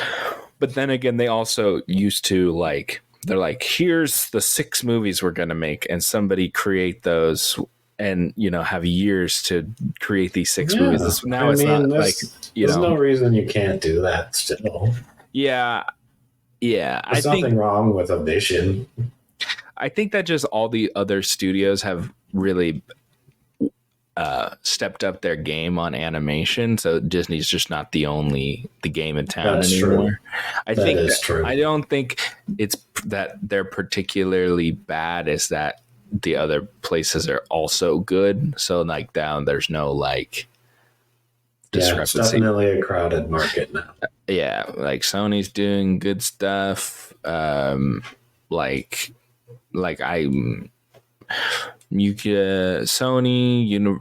But then again, they also used to they're like, here's the 6 movies we're going to make, and somebody create those and, have years to create these 6 movies. Now it's not like, there's no reason you can't do that still. Yeah. Yeah. There's nothing wrong with a vision. I think that just all the other studios have really stepped up their game on animation, so Disney's just not the game in town anymore. I don't think it's that they're particularly bad. Is that the other places are also good. So like down, there's no like discrepancy. It's definitely a crowded market now. Yeah, like Sony's doing good stuff. Like Sony,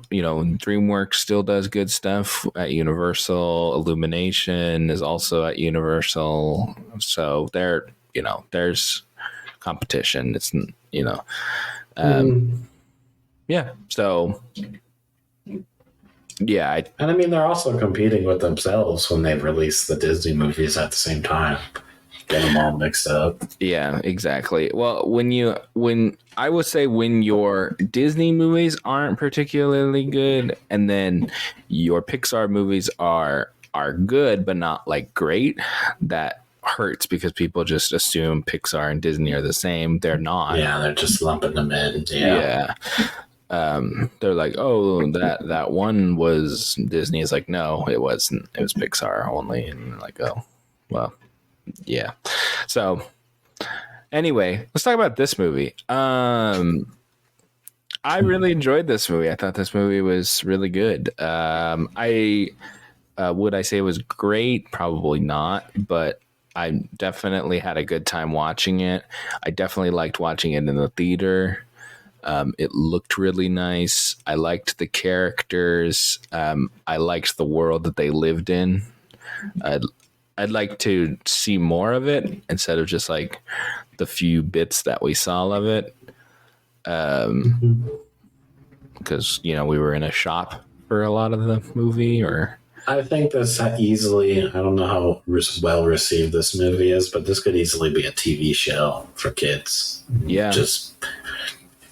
DreamWorks still does good stuff at Universal. Illumination is also at Universal, so there's competition. It's yeah. So yeah, and I mean they're also competing with themselves when they release the Disney movies at the same time. Get them all mixed up. Yeah, exactly. Well, when I would say when your Disney movies aren't particularly good, and then your Pixar movies are good but not like great, that hurts because people just assume Pixar and Disney are the same. They're not. Yeah, they're just lumping them in. Yeah. They're like, oh, that one was Disney. Is like, no, it wasn't. It was Pixar only. And like, oh, well. Yeah. So anyway, let's talk about this movie. I really enjoyed this movie. I thought this movie was really good. Would I say it was great? Probably not, but I definitely had a good time watching it. I definitely liked watching it in the theater. It looked really nice. I liked the characters. I liked the world that they lived in. I'd like to see more of it instead of just like the few bits that we saw of it. Because, we were in a shop for a lot of the movie I think this easily, I don't know how well received this movie is, but this could easily be a TV show for kids. Yeah. Just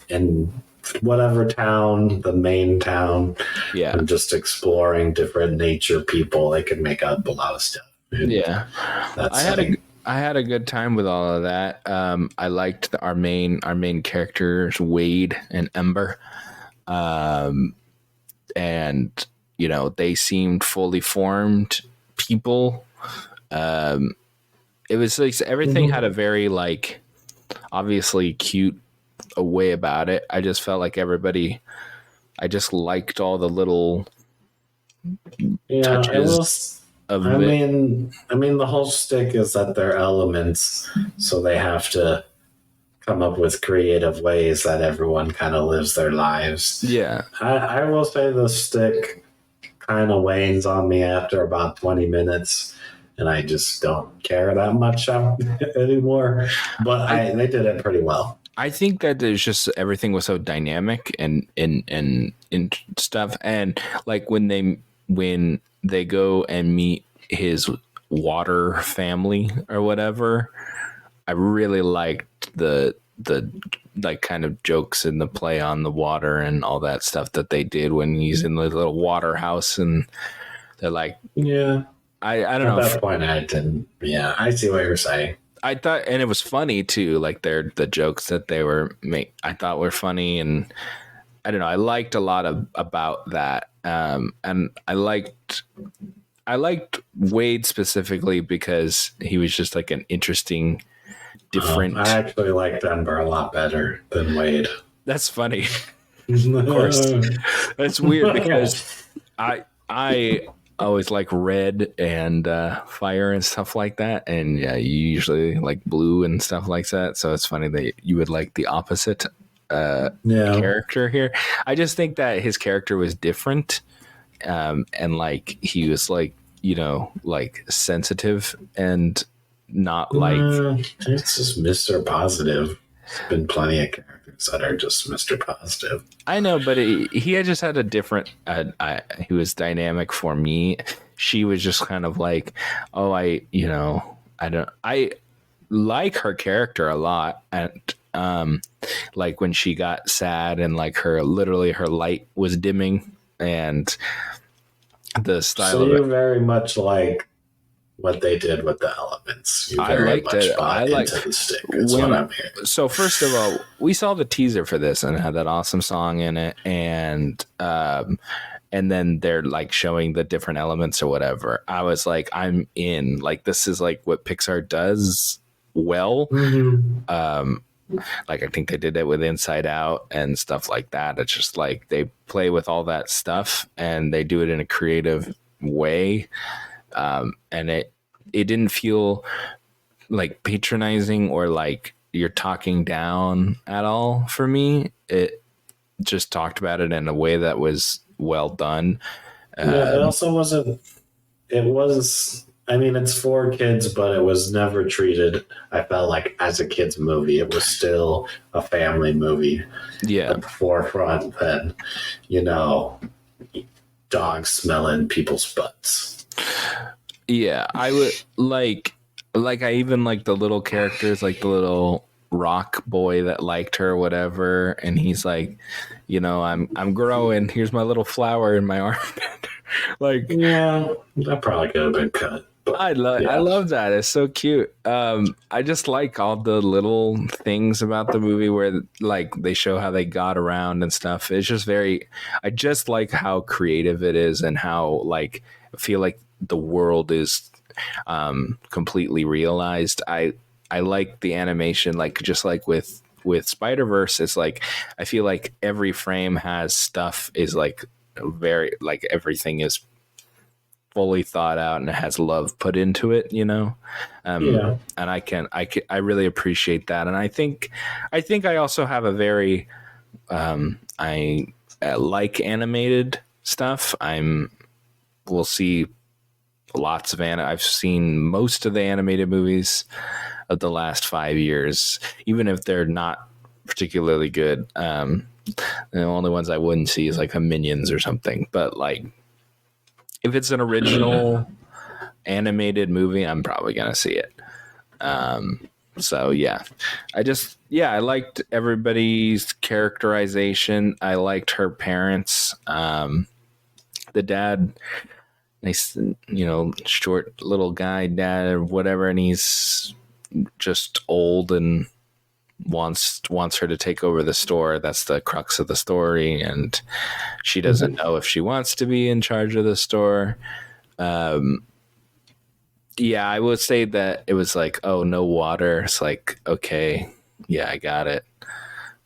in whatever town, the main town. Yeah. And just exploring different nature people. They could make up a lot of stuff. Yeah, I had a good time with all of that. I liked our main characters, Wade and Ember, and they seemed fully formed people. It was like everything had a very like obviously cute way about it. I just felt like everybody. I just liked all the little touches. I mean, the whole shtick is that they're elements, so they have to come up with creative ways that everyone kind of lives their lives. Yeah. I will say the stick kind of wanes on me after about 20 minutes, and I just don't care that much anymore. But they did it pretty well. I think that there's just everything was so dynamic and stuff, and like when they go and meet his water family or whatever, I really liked the like kind of jokes and the play on the water and all that stuff that they did when he's in the little water house, and they're like, yeah, I don't know. At that point, I didn't. Yeah, I see what you're saying. I thought, and it was funny too. Like the jokes that they were I thought were funny, and I don't know. I liked a lot about that. And I liked Wade specifically because he was just like an interesting, different. I actually liked Ember a lot better than Wade. That's funny. Of course, that's weird because I always like red and fire and stuff like that, and yeah, you usually like blue and stuff like that. So it's funny that you would like the opposite. Character here. I just think that his character was different, and like he was like like sensitive and not like it's just Mr. Positive. There's been plenty of characters that are just Mr. Positive. I know, but he had just had a different. He was dynamic for me. She was just kind of like, oh, I like her character a lot, and like when she got sad and like her light was dimming, and the style so of you it. Very much like what they did with the elements. You I liked it. I liked the stick. That's what I'm hearing. So first of all, we saw the teaser for this and it had that awesome song in it, and then they're like showing the different elements or whatever. I was like, I'm in. Like this is like what Pixar does well. Mm-hmm. Like I think they did it with Inside Out and stuff like that. It's just like they play with all that stuff and they do it in a creative way, and it didn't feel like patronizing or like you're talking down at all for me. It just talked about it in a way that was well done. Yeah, it also wasn't. It was. I mean, it's for kids, but it was never treated. I felt like as a kids movie, it was still a family movie. Yeah, at the forefront than, dogs smelling people's butts. Yeah, I would like I even like the little characters, like the little rock boy that liked her, whatever, and he's like, I'm growing. Here's my little flower in my armpit. Like, yeah, that probably could have been cut. I love that. It's so cute. I just like all the little things about the movie where like they show how they got around and stuff. It's just I just like how creative it is and how like I feel like the world is completely realized. I like the animation, like just like with Spider-Verse, it's like I feel like every frame has stuff is like very like everything is fully thought out and it has love put into it, and I really appreciate that. And I think I also have a very I like animated stuff. We'll see lots of I've seen most of the animated movies of the last 5 years, even if they're not particularly good. The only ones I wouldn't see is like the Minions or something, but like if it's an original animated movie, I'm probably gonna see it. So yeah, I liked everybody's characterization. I liked her parents. The dad, nice, short little guy dad or whatever, and he's just old and wants her to take over the store. That's the crux of the story, and she doesn't know if she wants to be in charge of the store. I would say that it was like, oh, no water. It's like, okay, yeah, I got it.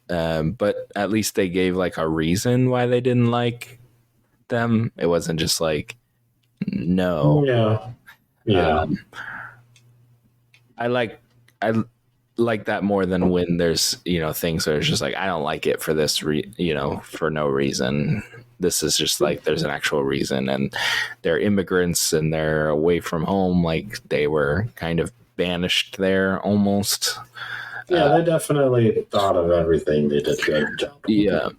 But at least they gave like a reason why they didn't like them. It wasn't just like, no. Yeah. I like that more than when there's things that are just like I don't like it for this for no reason. This is just like there's an actual reason, and they're immigrants and they're away from home, like they were kind of banished there almost. They definitely thought of everything. They did a good job.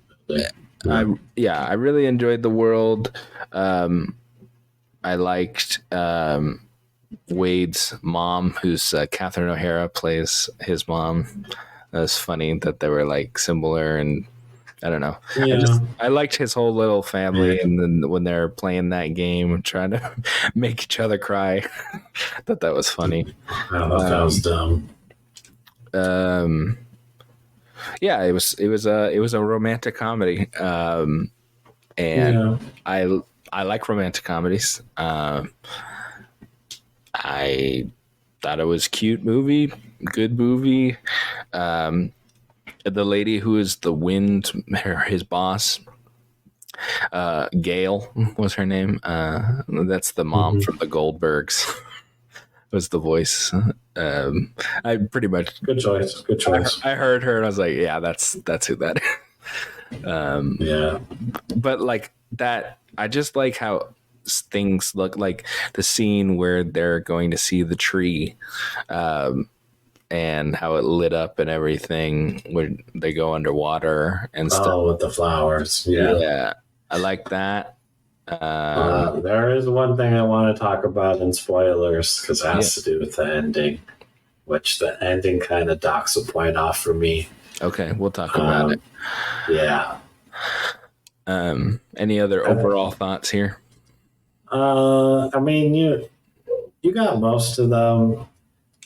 I really enjoyed the world. I liked Wade's mom, who's Catherine O'Hara plays his mom. It was funny that they were like similar, and I don't know. I liked his whole little family, and then when they're playing that game, trying to make each other cry, that was funny. I don't know if that was dumb. Yeah, it was a romantic comedy, and I like romantic comedies. I thought it was cute movie, good movie. The lady who is the wind, his boss, Gail was her name. That's the mom from the Goldbergs. Was the voice. I pretty much good choice. I heard her and I was like, yeah, that's who that is. But like that, I just like how things look, like the scene where they're going to see the tree, and how it lit up and everything when they go underwater and stuff. Oh, with the flowers. Yeah. I like that. There is one thing I want to talk about in spoilers because it has to do with the ending, which the ending kind of docks a point off for me. Okay, we'll talk about it. Yeah. Any other overall thoughts here? I mean, you got most of them.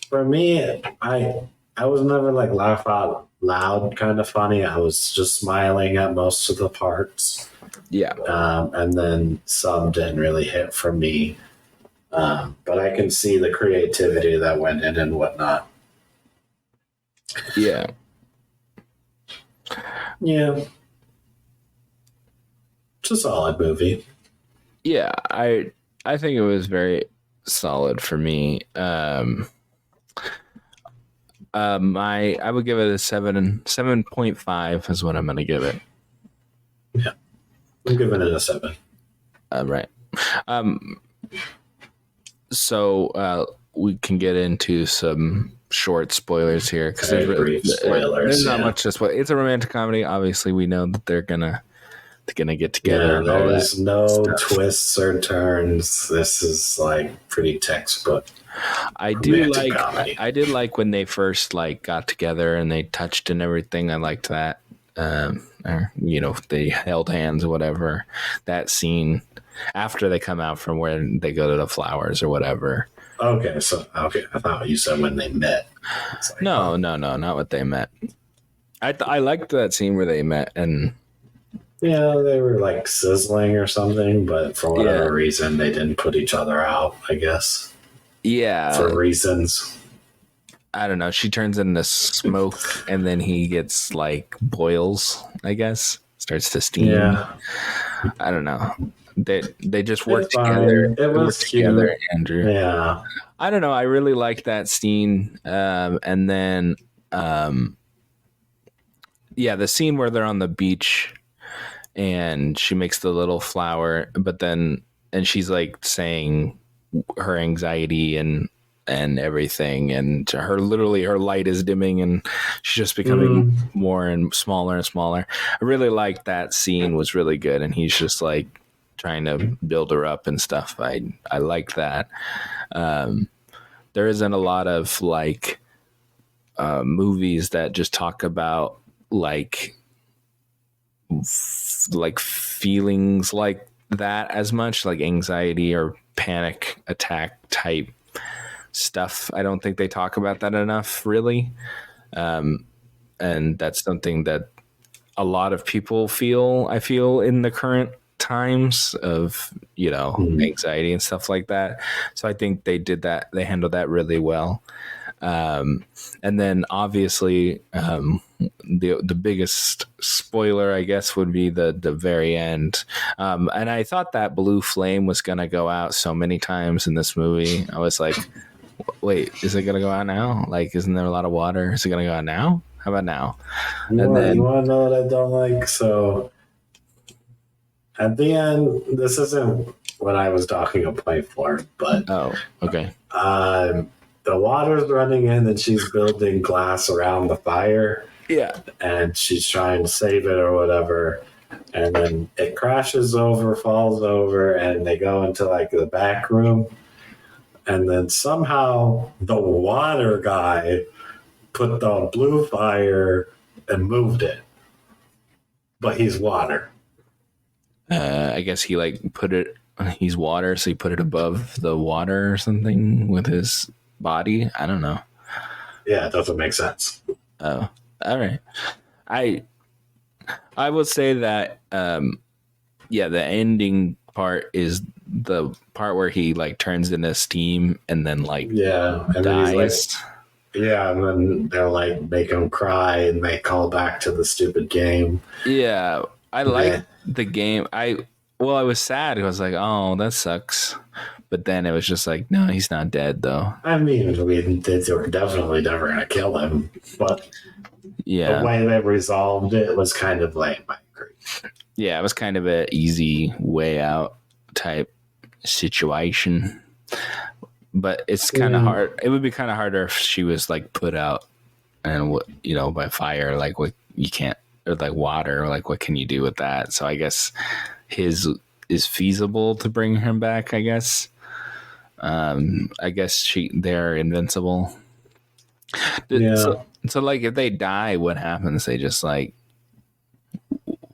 For me, I was never like laugh out loud kind of funny. I was just smiling at most of the parts. Yeah. And then some didn't really hit for me. But I can see the creativity that went in and whatnot. Yeah. Yeah, it's a solid movie. Yeah, I think it was very solid for me. I would give it a 7.5 is what I'm gonna give it. Yeah, I'm giving it a 7. Right. Um, so we can get into some short spoilers here because brief spoilers. There's not much to spoil. It's a romantic comedy. Obviously, we know that they're gonna get together. Yeah, there's no twists or turns. This is like pretty textbook. I did like when they first like got together and they touched and everything. I liked that. Or, they held hands or whatever. That scene after they come out from where they go to the flowers or whatever. Okay, I thought you said when they met. Like, no, not what they met. I liked that scene where they met and. Yeah, they were like sizzling or something, but for whatever reason, they didn't put each other out, I guess. Yeah. For reasons. I don't know. She turns into smoke and then he gets like boils, I guess. Starts to steam. Yeah. I don't know. They just work together. It was cute. Together, Andrew. Yeah. I don't know. I really liked that scene. And then, the scene where they're on the beach and she makes the little flower, and she's like saying her anxiety and everything, and her light is dimming and she's just becoming more and smaller and smaller. I really liked that scene, was really good, and he's just like trying to build her up and stuff. I like that. There isn't a lot of like movies that just talk about like feelings like that as much, like anxiety or panic attack type stuff. I don't think they talk about that enough, really. And that's something that a lot of people I feel in the current times of, anxiety and stuff like that. So I think they did that. They handled that really well. And then obviously, the biggest spoiler, I guess, would be the very end. And I thought that blue flame was going to go out so many times in this movie. I was like, wait, is it going to go out now? Like, isn't there a lot of water? Is it going to go out now? How about now? You want to know what I don't like? So at the end, this isn't what I was docking a point for, but... Oh, okay. The water's running in and she's building glass around the fire. Yeah. And she's trying to save it or whatever. And then it crashes over, falls over, and they go into like the back room. And then somehow the water guy put the blue fire and moved it. But he's water. I guess he like he's water, so he put it above the water or something with his body. I don't know. Yeah, it doesn't make sense. Oh, all right. I will say that the ending part is the part where he like turns into steam and then like and dies. Then he's like, and then they'll like make him cry and they call back to the stupid game. Yeah, I like the game. I was sad. I was like, oh, that sucks. But then it was just like, no, he's not dead, though. I mean, they were definitely never going to kill him. But the way they resolved it was kind of lame, I agree. Yeah, it was kind of an easy way out type situation. But it's kind of hard. It would be kind of harder if she was like put out and, by fire, like what you can't, or like water, like what can you do with that? So I guess his is feasible to bring him back, I guess. I guess they're invincible. Yeah. So like if they die, what happens? They just like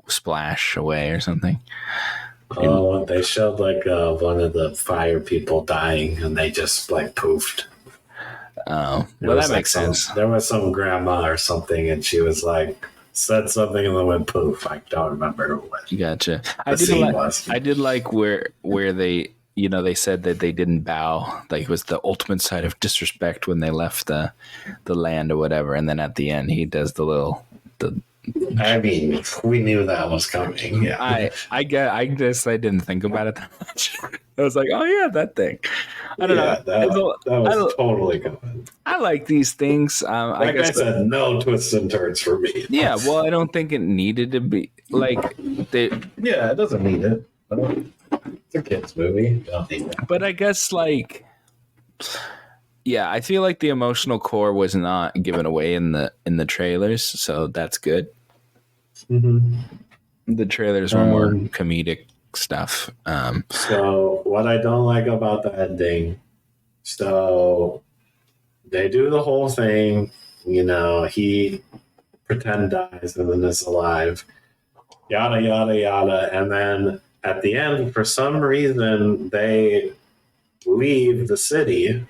splash away or something. Oh, they showed like one of the fire people dying, and they just like poofed. Oh, well, that makes sense. There was some grandma or something, and she was like said something and then went poof. I don't remember what. Gotcha. I did like where they. They said that they didn't bow, like it was the ultimate side of disrespect when they left the land or whatever. And then at the end, he does the I mean, we knew that was coming. Yeah. I guess I didn't think about it that much. I was like, oh yeah, that thing. I don't know. That was totally coming. I like these things. Like I said, no twists and turns for me. Yeah, well, I don't think it needed to be like they. Yeah, it doesn't need it. It's a kids movie. Don't need that. But I guess like, yeah, I feel like the emotional core was not given away in the trailers, so that's good. Mm-hmm. The trailers were more comedic stuff. So what I don't like about the ending, so they do the whole thing, he pretend dies and then is alive, yada yada yada, and then at the end, for some reason, they leave the city,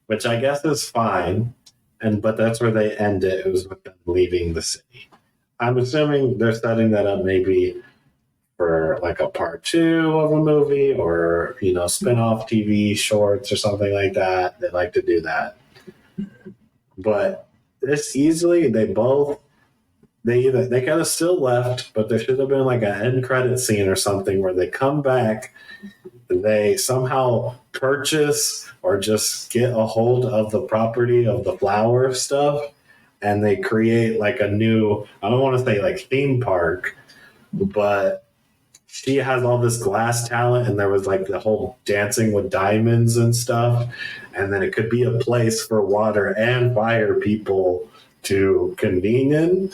which I guess is fine, but that's where they end it. It was with them leaving the city. I'm assuming they're setting that up maybe for like a part 2 of a movie or, spin-off TV shorts or something like that. They like to do that. But this easily, they kind of still left, but there should have been like an end credit scene or something where they come back, they somehow purchase or just get a hold of the property of the flower stuff, and they create like a new, I don't want to say like theme park, but she has all this glass talent, and there was like the whole dancing with diamonds and stuff, and then it could be a place for water and fire people to convene in.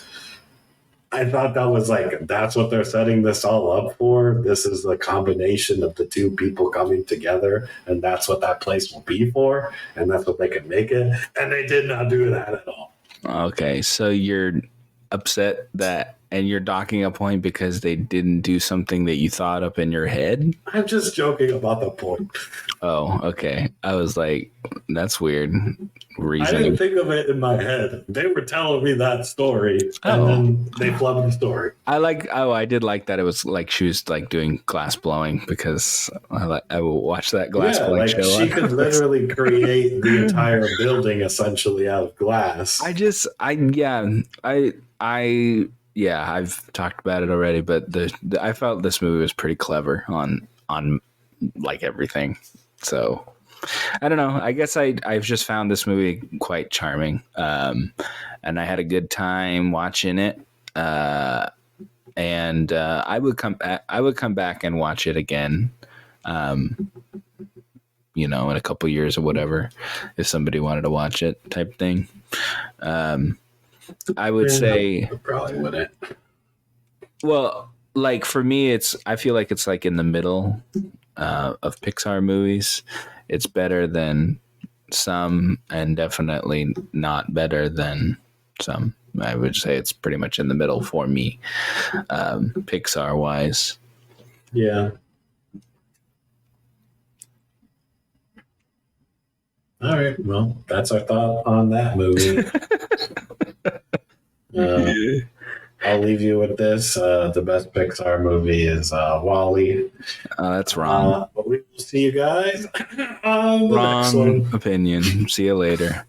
I thought that was like, that's what they're setting this all up for. This is the combination of the two people coming together, and that's what that place will be for, and that's what they can make it. And they did not do that at all. Okay, so you're upset that, and you're docking a point because they didn't do something that you thought up in your head? I'm just joking about the point. Oh, okay. I was like, that's weird reasoning. I didn't think of it in my head. They were telling me that story, and then they flubbed the story. I did like that it was like she was like doing glass blowing, because I will watch that glass blowing show. She could literally create the entire building essentially out of glass. I've talked about it already, but I felt this movie was pretty clever on like everything. So I don't know. I guess I've just found this movie quite charming, and I had a good time watching it. And I would come back and watch it again. In a couple years or whatever, if somebody wanted to watch it, type thing. I would say I probably wouldn't. Well, like for me, I feel like it's like in the middle of Pixar movies. It's better than some, and definitely not better than some. I would say it's pretty much in the middle for me, Pixar wise. Yeah. All right. Well, that's our thought on that movie. I'll leave you with this. The best Pixar movie is WALL-E. That's wrong. But we will see you guys on the next one. Wrong opinion. See you later.